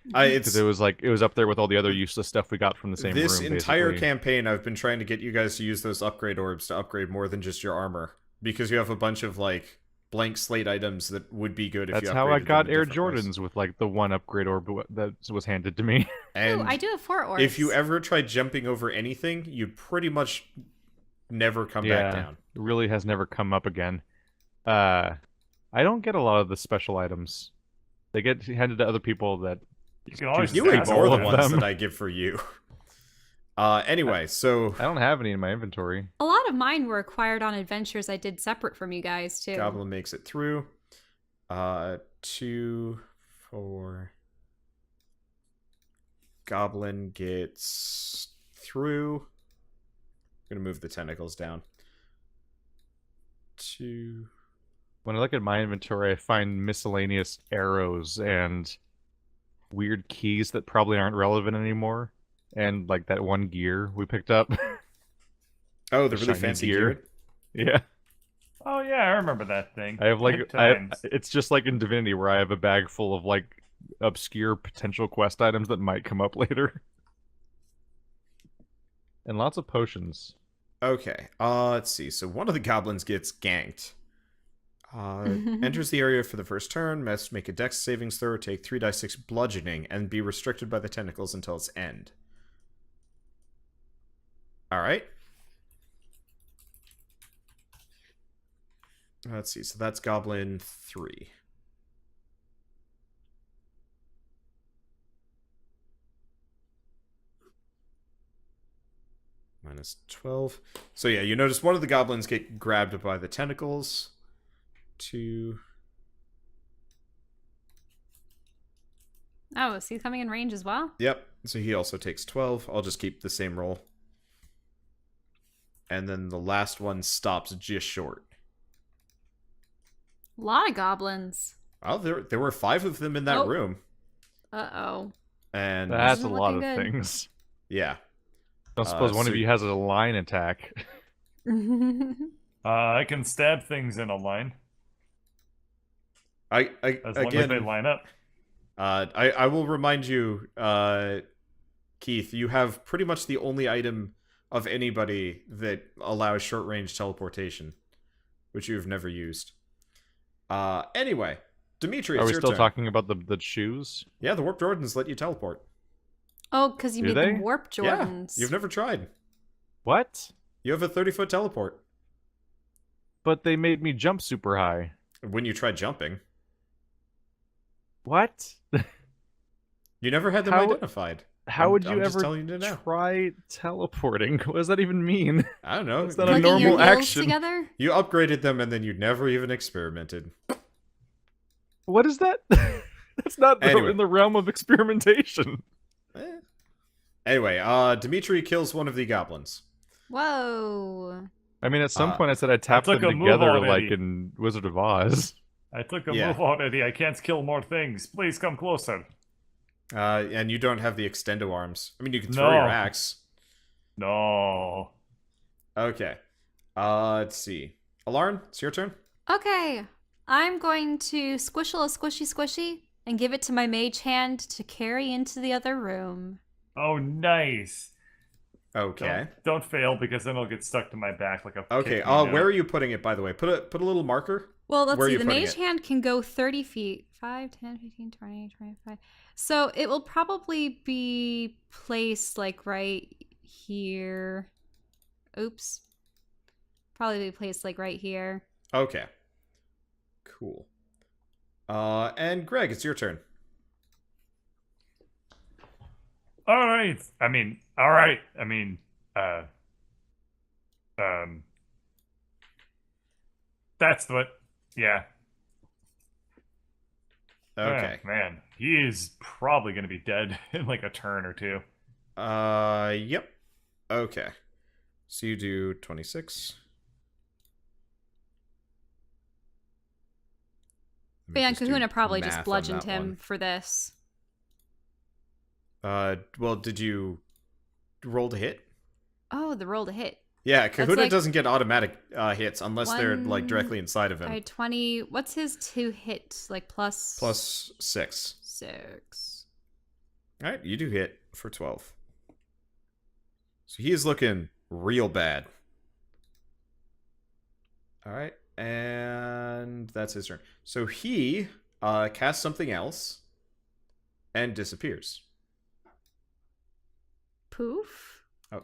It's Because it was up there with all the other useless stuff we got from the same this room. entire basically. campaign. I've been trying to get you guys to use those upgrade orbs to upgrade more than just your armor, because you have a bunch of like blank slate items that would be good if That's you. how I upgraded got them in Air different ways. Jordans with like the one upgrade orb that was handed to me. And Ooh, I do have 4 orbs. if you ever try jumping over anything, you'd pretty much never come back down. It really has never come up again. I don't get a lot of the special items. They get handed to other people that You can always You just ignore ask the all for of them. ones them. that I give for you. Anyway, so I don't have any in my inventory. A lot of mine were acquired on adventures I did separate from you guys, too. Goblin makes it through. 2, 4. Goblin gets through. I'm gonna move the tentacles down. 2. When I look at my inventory, I find miscellaneous arrows and weird keys that probably aren't relevant anymore. And like that one gear we picked up. Oh, the really shiny fancy gear. gear. Yeah. Oh yeah, I remember that thing. I have like Good times. it's just like in Divinity where I have a bag full of like obscure potential quest items that might come up later. And lots of potions. Okay. Let's see. So one of the goblins gets ganked. Enters the area for the first turn, must make a dex savings throw, take 3d6 bludgeoning, and be restricted by the tentacles until its end. Alright. Let's see, so that's Goblin 3. Minus 12. So yeah, you notice one of the goblins get grabbed by the tentacles. 2. Oh, is he coming in range as well? Yep, so he also takes 12. I'll just keep the same roll. And then the last one stops just short. A lot of goblins. Well, there were 5 of them in that Oh. room. Uh-oh. And That's a Isn't lot of looking good. things. yeah. I don't suppose one so- of you has a line attack. I can stab things in a line I as long as they again, line up. I will remind you, Keith, you have pretty much the only item of anybody that allows short range teleportation, which you've never used. Anyway, Dimitri, Are it's we your still turn. talking about the shoes? Yeah, the Warp Jordans let you teleport. Oh, because you Do made they? them warp Jordans. Yeah, you've never tried. What? You have a 30-foot teleport. But they made me jump super high. When you tried jumping, What? you never had them How- identified. How I'm- would you I'm just ever telling you now. try teleporting? What does that even mean? I don't know. It's not a Clicking your normal heels action. together? You upgraded them and then you never even experimented. What is that? That's not Anyway. in the realm of experimentation. Eh. Anyway, Dimitri kills one of the goblins. Whoa. I mean, at some Uh, point I said I tapped them took a move together already. like in Wizard of Oz. I took a Yeah. move already. I can't kill more things. Please come closer. And you don't have the extendo arms. I mean, you can throw your No. axe. No. Okay. Let's see. Alarn, it's your turn. Okay. I'm going to squishle a squishy squishy and give it to my mage hand to carry into the other room. Oh, nice. Okay. Don't fail because then it'll get stuck to my back like a. Okay. kick me down. Where are you putting it, by the way? Put a little marker. Well, let's Where are see. you The putting mage it? hand can go 30 feet. 5, 10, 15, 20, 25. So it will probably be placed like right here. Oops. Probably be placed like right here. Okay. Cool. And Greg, it's your turn. All right. All right. That's what. Yeah. Okay. Oh, man, he is probably gonna be dead in like a turn or two. Yep. Okay. So you do 26. Let me But yeah, just do Kahuna probably math just on bludgeoned that him one. for this. Well, did you roll to hit? Oh, the roll to hit. Yeah, Kahuna like- doesn't get automatic hits unless they're like One- directly inside of him. I had 20. What's his 2 hit? Like plus Plus 6. 6. Alright, you do hit for 12. So he is looking real bad. Alright, and that's his turn. So he casts something else and disappears. Poof. Oh,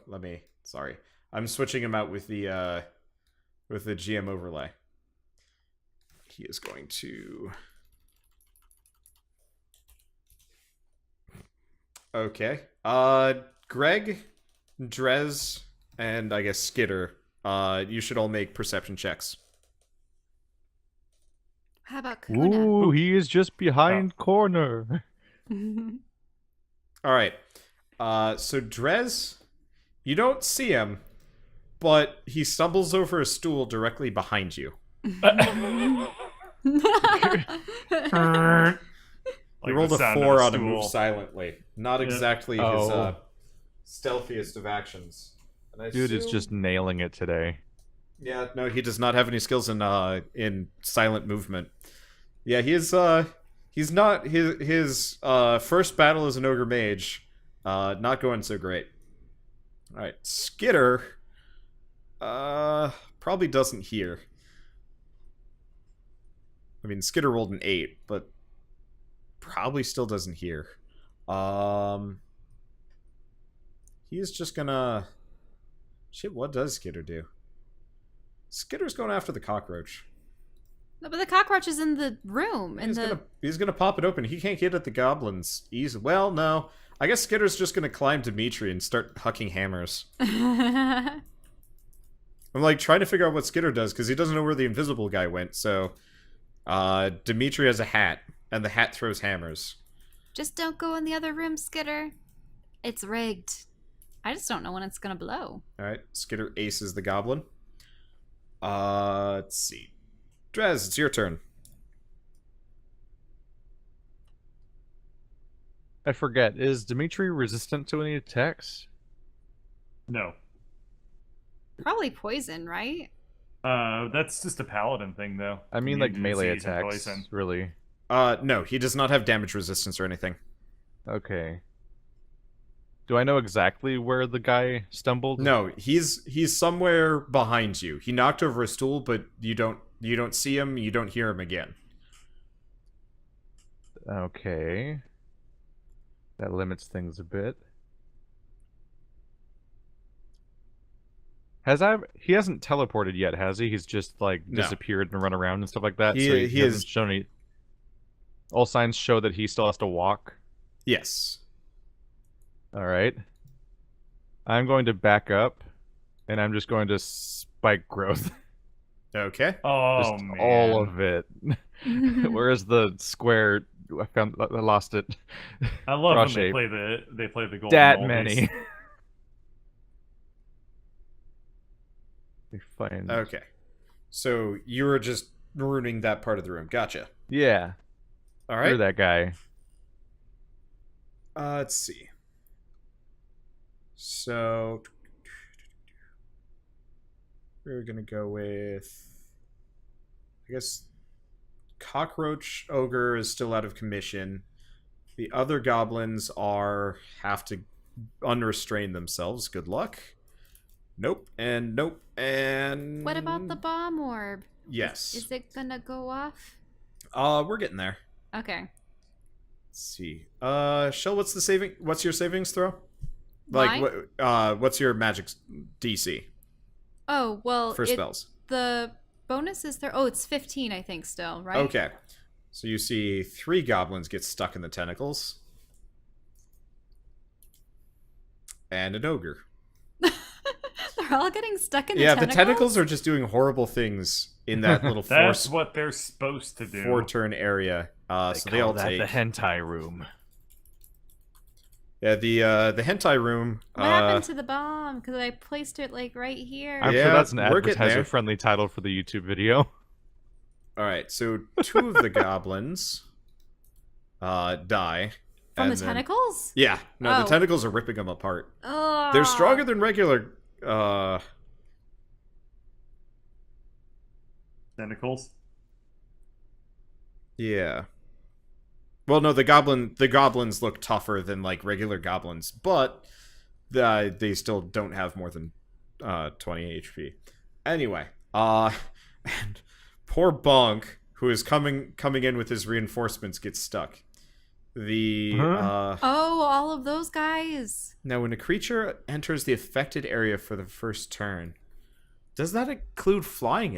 sorry. I'm switching him out with the GM overlay. He is going to... Okay. Greg, Drez, and I guess Skitter, you should all make perception checks. How about Kuna? Ooh, he is just behind corner. Alright. So Drez, you don't see him, but he stumbles over a stool directly behind you. He rolled a 4 on a move silently. Not exactly his stealthiest of actions. And Dude is just nailing it today. Yeah, no, he does not have any skills in silent movement. Yeah, he's not his first battle as an ogre mage, not going so great. All right, Skitter, probably doesn't hear. I mean, Skitter rolled an 8, but probably still doesn't hear. He is just gonna... Shit, what does Skitter do? Skitter's going after the cockroach. No, but the cockroach is in the room. He's gonna pop it open. He can't get at the goblins easily. Well, no. I guess Skitter's just gonna climb Dimitri and start hucking hammers. I'm like trying to figure out what Skitter does because he doesn't know where the invisible guy went. So, Dimitri has a hat, and the hat throws hammers. Just don't go in the other room, Skitter. It's rigged. I just don't know when it's gonna blow. All right, Skitter aces the goblin. Let's see. Drez, it's your turn. I forget. Is Dimitri resistant to any attacks? No. Probably poison, right? That's just a paladin thing, though. I mean, like Immune to melee disease and attacks, poison. really. No, he does not have damage resistance or anything. Okay. Do I know exactly where the guy stumbled? No, he's somewhere behind you. He knocked over a stool, but you don't see him, you don't hear him again. Okay. That limits things a bit. He hasn't teleported yet, has he? He's just like No. disappeared and run around and stuff like that. He hasn't is... shown any. All signs show that he still has to walk. Yes. All right. I'm going to back up, and I'm just going to spike growth. Okay. Oh, Just man. all of it. Where's the square? I lost it. I love Raw when shape. they play the golden That oldies. many. We find. Okay. So you were just ruining that part of the room. Gotcha. Yeah. All You're right. that guy. Let's see. So we're gonna go with, I guess, Cockroach Ogre is still out of commission. The other goblins have to unrestrain themselves. Good luck. Nope, and nope, and... What about the bomb orb? Yes. Is it gonna go off? We're getting there. Okay. Let's see. Shell, what's your savings throw? Like, Mine? what's your magic DC Oh, well, for spells? the bonus is there. Oh, it's 15, I think, still, right? Okay. So you see 3 goblins get stuck in the tentacles. And an ogre. They're all getting stuck in the Yeah, tentacles? the tentacles are just doing horrible things in that little That's what they're supposed to do. 4-turn area. So they all take... the hentai room. Yeah, the hentai room... What happened to the bomb? Because I placed it, like, right here. I'm Yeah, sure that's an we're getting there. advertiser-friendly title for the YouTube video. Alright, so 2 of the goblins die. From and the then- tentacles? Yeah, no, Oh. the tentacles are ripping them apart. Oh. They're stronger than regular... Tentacles. Yeah. Well, no, the goblins look tougher than like regular goblins, but they still don't have more than 20 HP. Anyway, and poor Bonk, who is coming in with his reinforcements, gets stuck. Oh, all of those guys. Now, when a creature enters the affected area for the first turn, does that include flying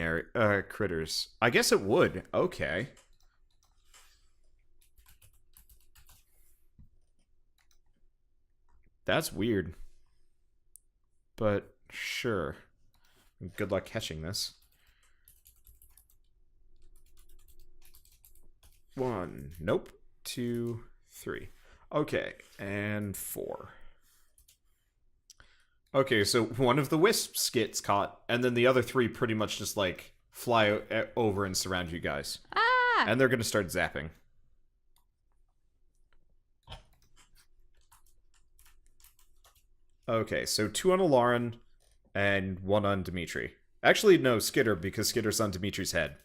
critters? I guess it would. Okay. That's weird. But sure. Good luck catching this. 1. Nope. 2, 3. Okay, and 4. Okay, so one of the wisps gets caught, and then the other 3 pretty much just, like, fly over and surround you guys. Ah! And they're gonna start zapping. Okay, so 2 on Alarin, and 1 on Dimitri. Actually, no, Skitter, because Skitter's on Dimitri's head.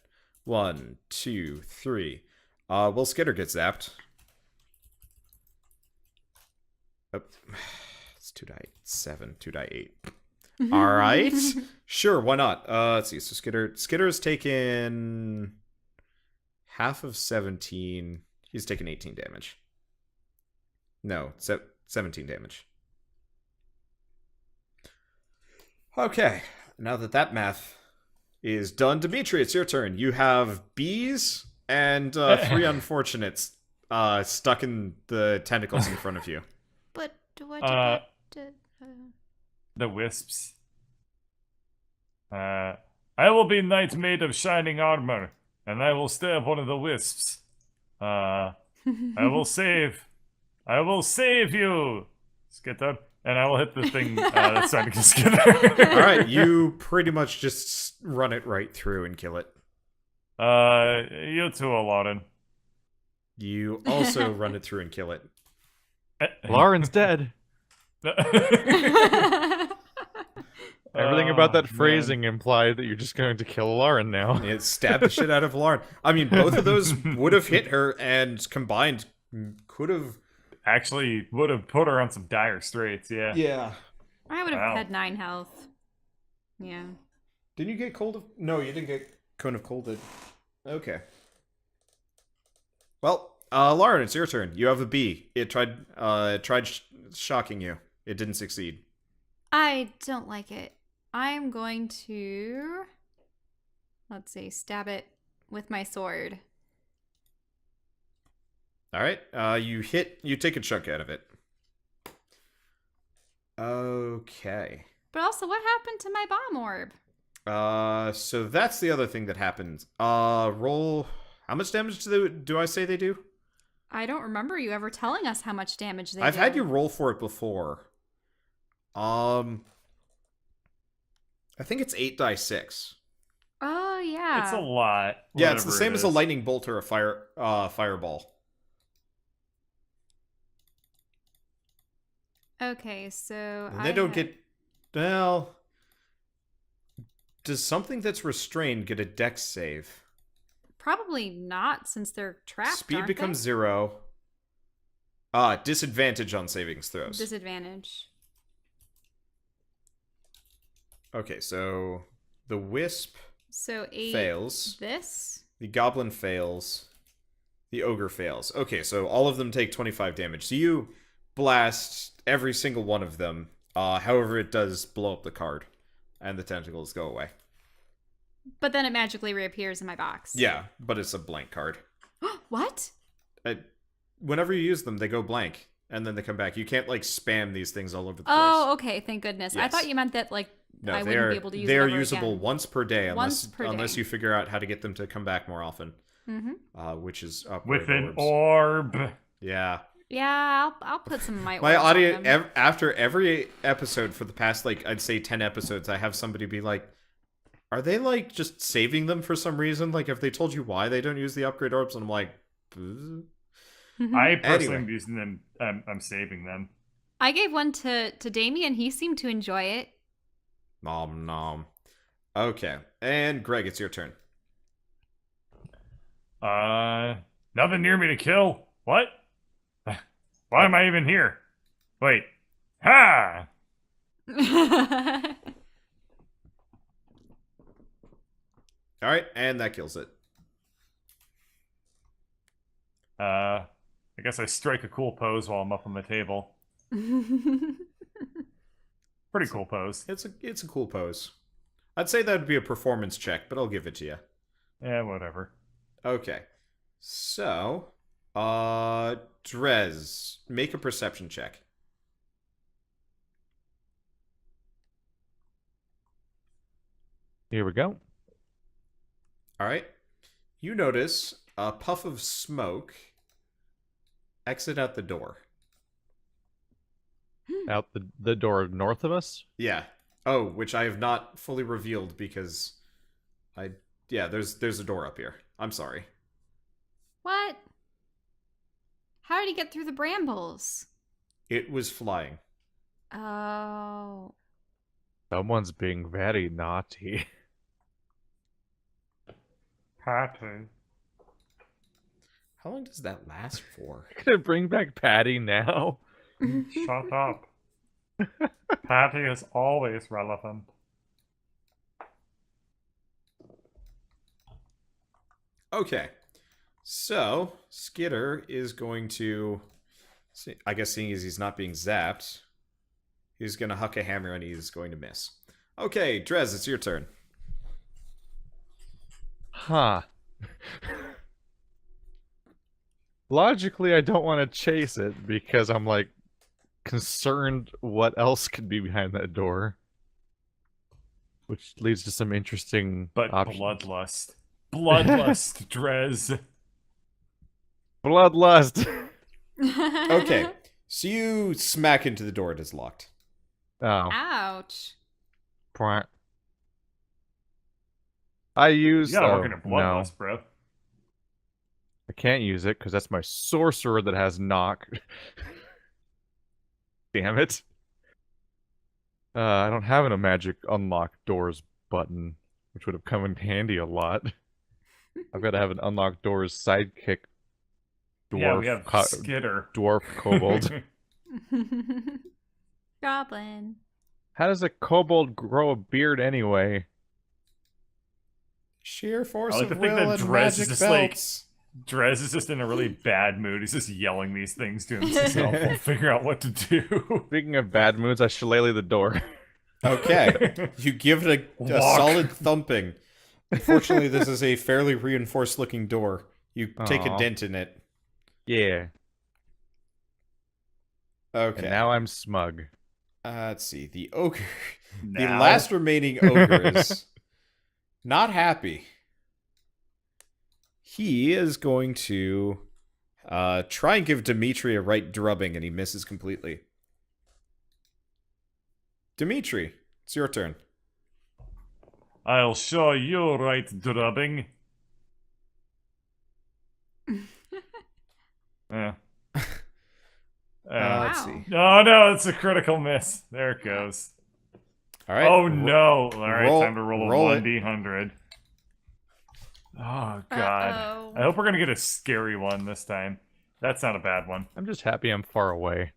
1, 2, 3. Well, Skitter gets zapped. Oh, it's 2-7, 2-8. Alright. Sure, why not? Let's see. So Skitter's taken half of 17. He's taken 18 damage. No, 17 damage. Okay. Now that math is done, Dimitri, it's your turn. You have bees and 3 unfortunates stuck in the tentacles in front of you. But what did that do? The wisps. I will be knight made of shining armor, and I will stab one of the wisps. I will save you, Skitter, and I will hit the thing that's trying to get Skitter. Alright, you pretty much just run it right through and kill it. You too, Alarin. You also run it through and kill it. Lauren's dead. Everything about that phrasing implied that you're just going to kill Lauren now. It stabbed the shit out of Lauren. I mean, both of those would have hit her, and combined could have... Actually, would have put her on some dire straits, yeah. Yeah. I would have Wow. had 9 health. Yeah. Didn't you get cold of... No, you didn't get cone of colded. Okay. Well, Lauren, it's your turn. You have a bee. It tried shocking you. It didn't succeed. I don't like it. I'm going to, let's see, stab it with my sword. Alright, you take a chunk out of it. Okay. But also, what happened to my bomb orb? So that's the other thing that happened. Roll... How much damage do I say they do? I don't remember you ever telling us how much damage they do. I've had you roll for it before. I think it's 8 die 6. Oh, yeah. It's a lot. Yeah, it's the whatever same it as a is. lightning bolt or a fireball. Okay, so And they don't get... Well... Does something that's restrained get a dex save? Probably not, since they're trapped, Speed aren't becomes they? 0. Disadvantage on savings throws. Disadvantage. Okay, so the wisp So 8 fails. this. The goblin fails. The ogre fails. Okay, so all of them take 25 damage. So you blast every single one of them. However, it does blow up the card. And the tentacles go away. But then it magically reappears in my box. Yeah, but it's a blank card. What? Whenever you use them, they go blank. And then they come back. You can't, like, spam these things all over the place. Oh, okay. Thank goodness. I Yes. thought you meant that, like, No, I they wouldn't are, be able to use they them are ever usable again. once per day, Once per unless day. you figure out how to get them to come back more often. Mm-hmm. Which is With an orbs. orb. Yeah. Yeah, I'll put some My might orbs on audience, them. after every episode for the past, like, I'd say 10 episodes, I have somebody be like, are they, like, just saving them for some reason? Like, have they told you why they don't use the upgrade orbs? And I'm like, I personally am Anyway. using them. I'm saving them. I gave one to Damien. He seemed to enjoy it. nom nom. Okay. And Greg, it's your turn. Nothing near me to kill. What? Why am I even here? Wait. Ha! Alright, and that kills it. I guess I strike a cool pose while I'm up on the table. Pretty cool pose. It's a cool pose. I'd say that would be a performance check, but I'll give it to you. Yeah, whatever. Okay. So, Drez, make a perception check. Here we go. Alright. You notice a puff of smoke exit out the door. Out the door north of us? Yeah. Oh, which I have not fully revealed because yeah, there's a door up here. I'm sorry. What? How did he get through the brambles? It was flying. Oh. Someone's being very naughty. Patty. How long does that last for? Gonna bring back Patty now? Shut up. Patty is always relevant. Okay. So, Skitter is going to... I guess seeing as he's not being zapped, he's going to huck a hammer and he's going to miss. Okay, Drez, it's your turn. Huh. Logically, I don't want to chase it because I'm, like, concerned what else could be behind that door. Which leads to some interesting But options. bloodlust. Bloodlust, Drez. Bloodlust! Okay, so you smack into the door, it is locked. Oh. Ouch. Point. I use... You gotta oh, work in a no. bloodlust, bro. I can't use it because that's my sorcerer that has knock. Damn it. I don't have a magic unlock doors button, which would have come in handy a lot. I've got to have an unlock doors sidekick dwarf, Yeah, we have Skitter. dwarf kobold. Goblin. How does a kobold grow a beard anyway? Sheer force I like of to think will that and Drez is magic just like- belts. Drez is just in a really bad mood. He's just yelling these things to himself while figuring out what to do. Speaking of bad moods, I shillelagh the door. Okay, you give it a Walk. solid thumping. Unfortunately, this is a fairly reinforced looking door. You take a Aw. dent in it. Yeah. Okay. And now I'm smug. Let's see. The ogre. The Now. last remaining ogre is not happy. He is going to try and give Dimitri a right drubbing, and he misses completely. Dimitri, it's your turn. I'll show you right drubbing. Yeah. Let's Wow. see. Oh no, it's a critical miss. There it goes. All right. Oh no! All right, roll- time to roll a roll it. 1d100. Oh god! Uh-oh. I hope we're gonna get a scary one this time. That's not a bad one. I'm just happy I'm far away.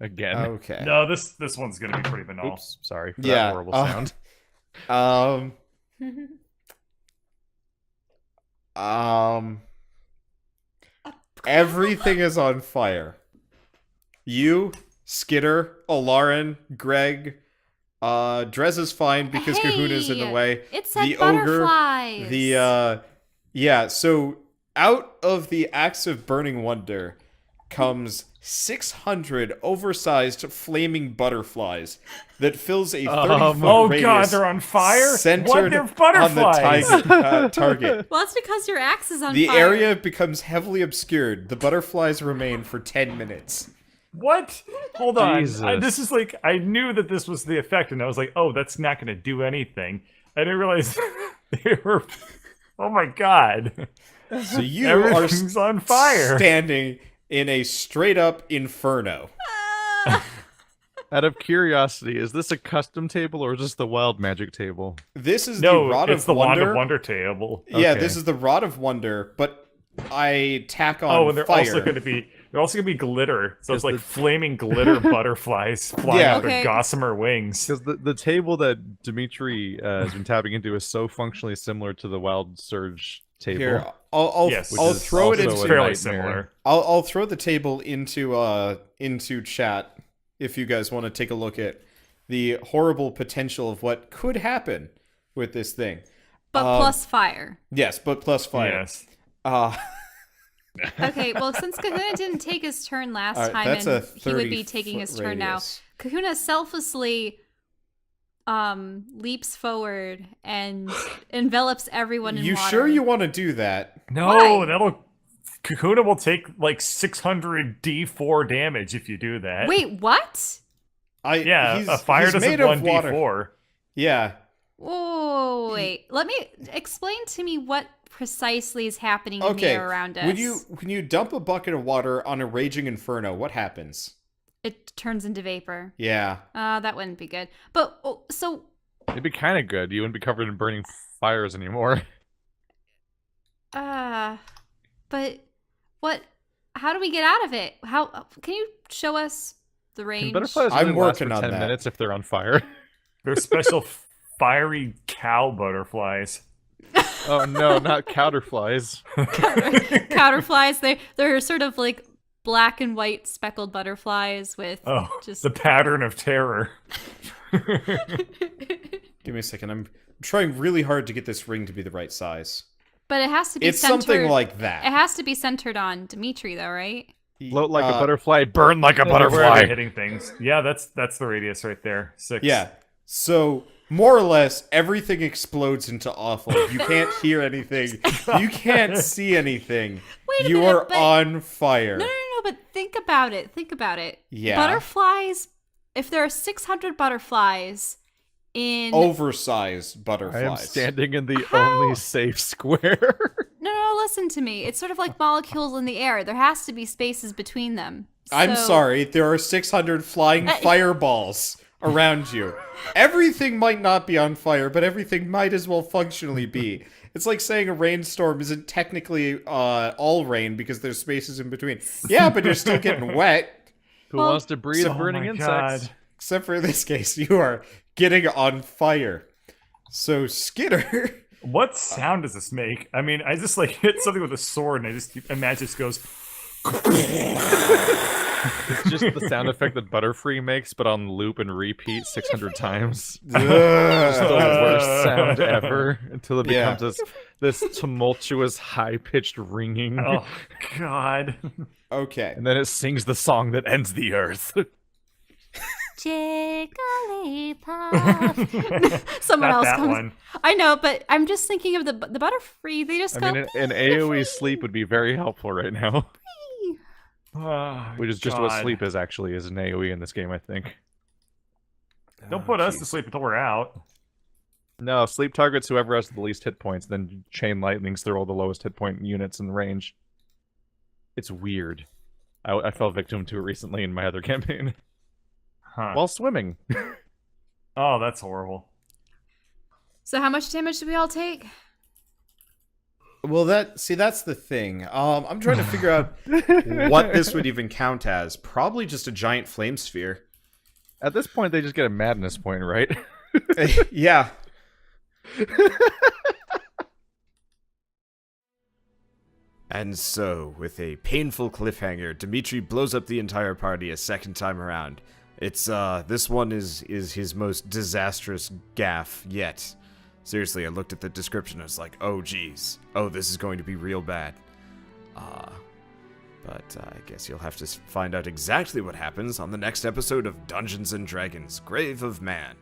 Again. Okay. No, this one's gonna be pretty banal. Oops, sorry for Yeah, that horrible sound. Everything is on fire. You, Skitter, Alarin, Greg, Drez is fine because Kahuna's in the Hey, way. It said The ogre, butterflies. yeah, so out of the axe of burning wonder comes 600 oversized flaming butterflies that fills a 30-foot Oh radius god, they're on fire! What? centered They're on the butterflies! target. Well, that's because your axe is on The fire. area becomes heavily obscured. The butterflies remain for 10 minutes. What? Hold on. Jesus. This is like, I knew that this was the effect, and I was like, oh, that's not going to do anything. I didn't realize they were. Oh my god. So you are Everything's on fire. standing in a straight up inferno. Ah. Out of curiosity, is this a custom table or is this the wild magic table? This is No, the Rod it's of the Wand Wonder. of Wonder table. Yeah, Okay. this is the Rod of Wonder, but I tack on Oh, and they're fire. also going to be glitter. So it's Because like flaming glitter butterflies flying Yeah. with Okay. their gossamer wings. Because the table that Dimitri has been tapping into is so functionally similar to the Wild Surge table. Here, I'll Yes. I'll Which is throw it also into a It's fairly nightmare. similar. I'll throw the table into chat if you guys want to take a look at the horrible potential of what could happen with this thing. But plus fire. Yes, but plus fire. Yes. Okay, well, since Kahuna didn't take his turn last All right, time, that's and a he would be 30 taking his foot turn now, radius. Kahuna selflessly leaps forward and envelops everyone in You water. sure you want to do that? No, Why? Kakuna will take like 600 D4 damage if you do that. Wait, what? Yeah, he's, a fire he's does made 1 of water. D4. Yeah. Oh, wait. Let me explain to me what precisely is happening in the Okay. air around us. When you dump a bucket of water on a raging inferno, what happens? It turns into vapor. Yeah. That wouldn't be good. But so It'd be kind of good. You wouldn't be covered in burning fires anymore. but what? How do we get out of it? How can you show us the range? Can butterflies I'm really last working for on 10 that. minutes if they're on fire? They're special fiery cow butterflies. Oh no, not counterflies. Counterflies. They're sort of like black and white speckled butterflies with Oh, just the pattern of terror. Give me a second. I'm trying really hard to get this ring to be the right size. But it has to be It's centered. something like It that. has to be centered on Dimitri, though, right? Float like a butterfly, burn like a Where are they butterfly. hitting things? Yeah, that's the radius right there. 6. Yeah. So more or less, everything explodes into awful. You can't hear anything. You can't see anything. Wait a You minute, are but- on fire. No, but think about it. Think about it. Yeah. Butterflies. If there are 600 butterflies in Oversized butterflies. I am standing in the How? only safe square. No, listen to me. It's sort of like molecules in the air. There has to be spaces between them. I'm So- sorry, there are 600 flying fireballs around you. Everything might not be on fire, but everything might as well functionally be. It's like saying a rainstorm isn't technically all rain because there's spaces in between. Yeah, but you're still getting wet. Who Well- wants to breathe Oh burning my insects? God. Except for in this case, you are getting on fire. So, Skitter... What sound does this make? I mean, I just like hit something with a sword and I just imagine it goes. It's just the sound effect that Butterfree makes, but on loop and repeat 600 times. It's the worst sound ever until it Yeah. becomes this tumultuous, high-pitched ringing. Oh God. Okay. And then it sings the song that ends the earth. Jigglypuff. Someone Not else that comes. one. I know, but I'm just thinking of the Butterfree. They just I go. mean, an AoE sleep would be very helpful right now. Oh, Which is just what God. sleep is actually, is an AoE in this game, I think. Don't put us to sleep until we're out. No, sleep targets whoever has the least hit points, then chain lightnings through all the lowest hit point units in range. It's weird. I fell victim to it recently in my other campaign. Huh. While swimming. Oh, that's horrible. So how much damage do we all take? Well, that's the thing. I'm trying to figure out what this would even count as. Probably just a giant flame sphere. At this point, they just get a madness point, right? Yeah. And so, with a painful cliffhanger, Dimitri blows up the entire party a second time around. It's this one is his most disastrous gaffe yet. Seriously, I looked at the description and I was like, oh geez. Oh, this is going to be real bad. But I guess you'll have to find out exactly what happens on the next episode of Dungeons & Dragons: Grave of Man.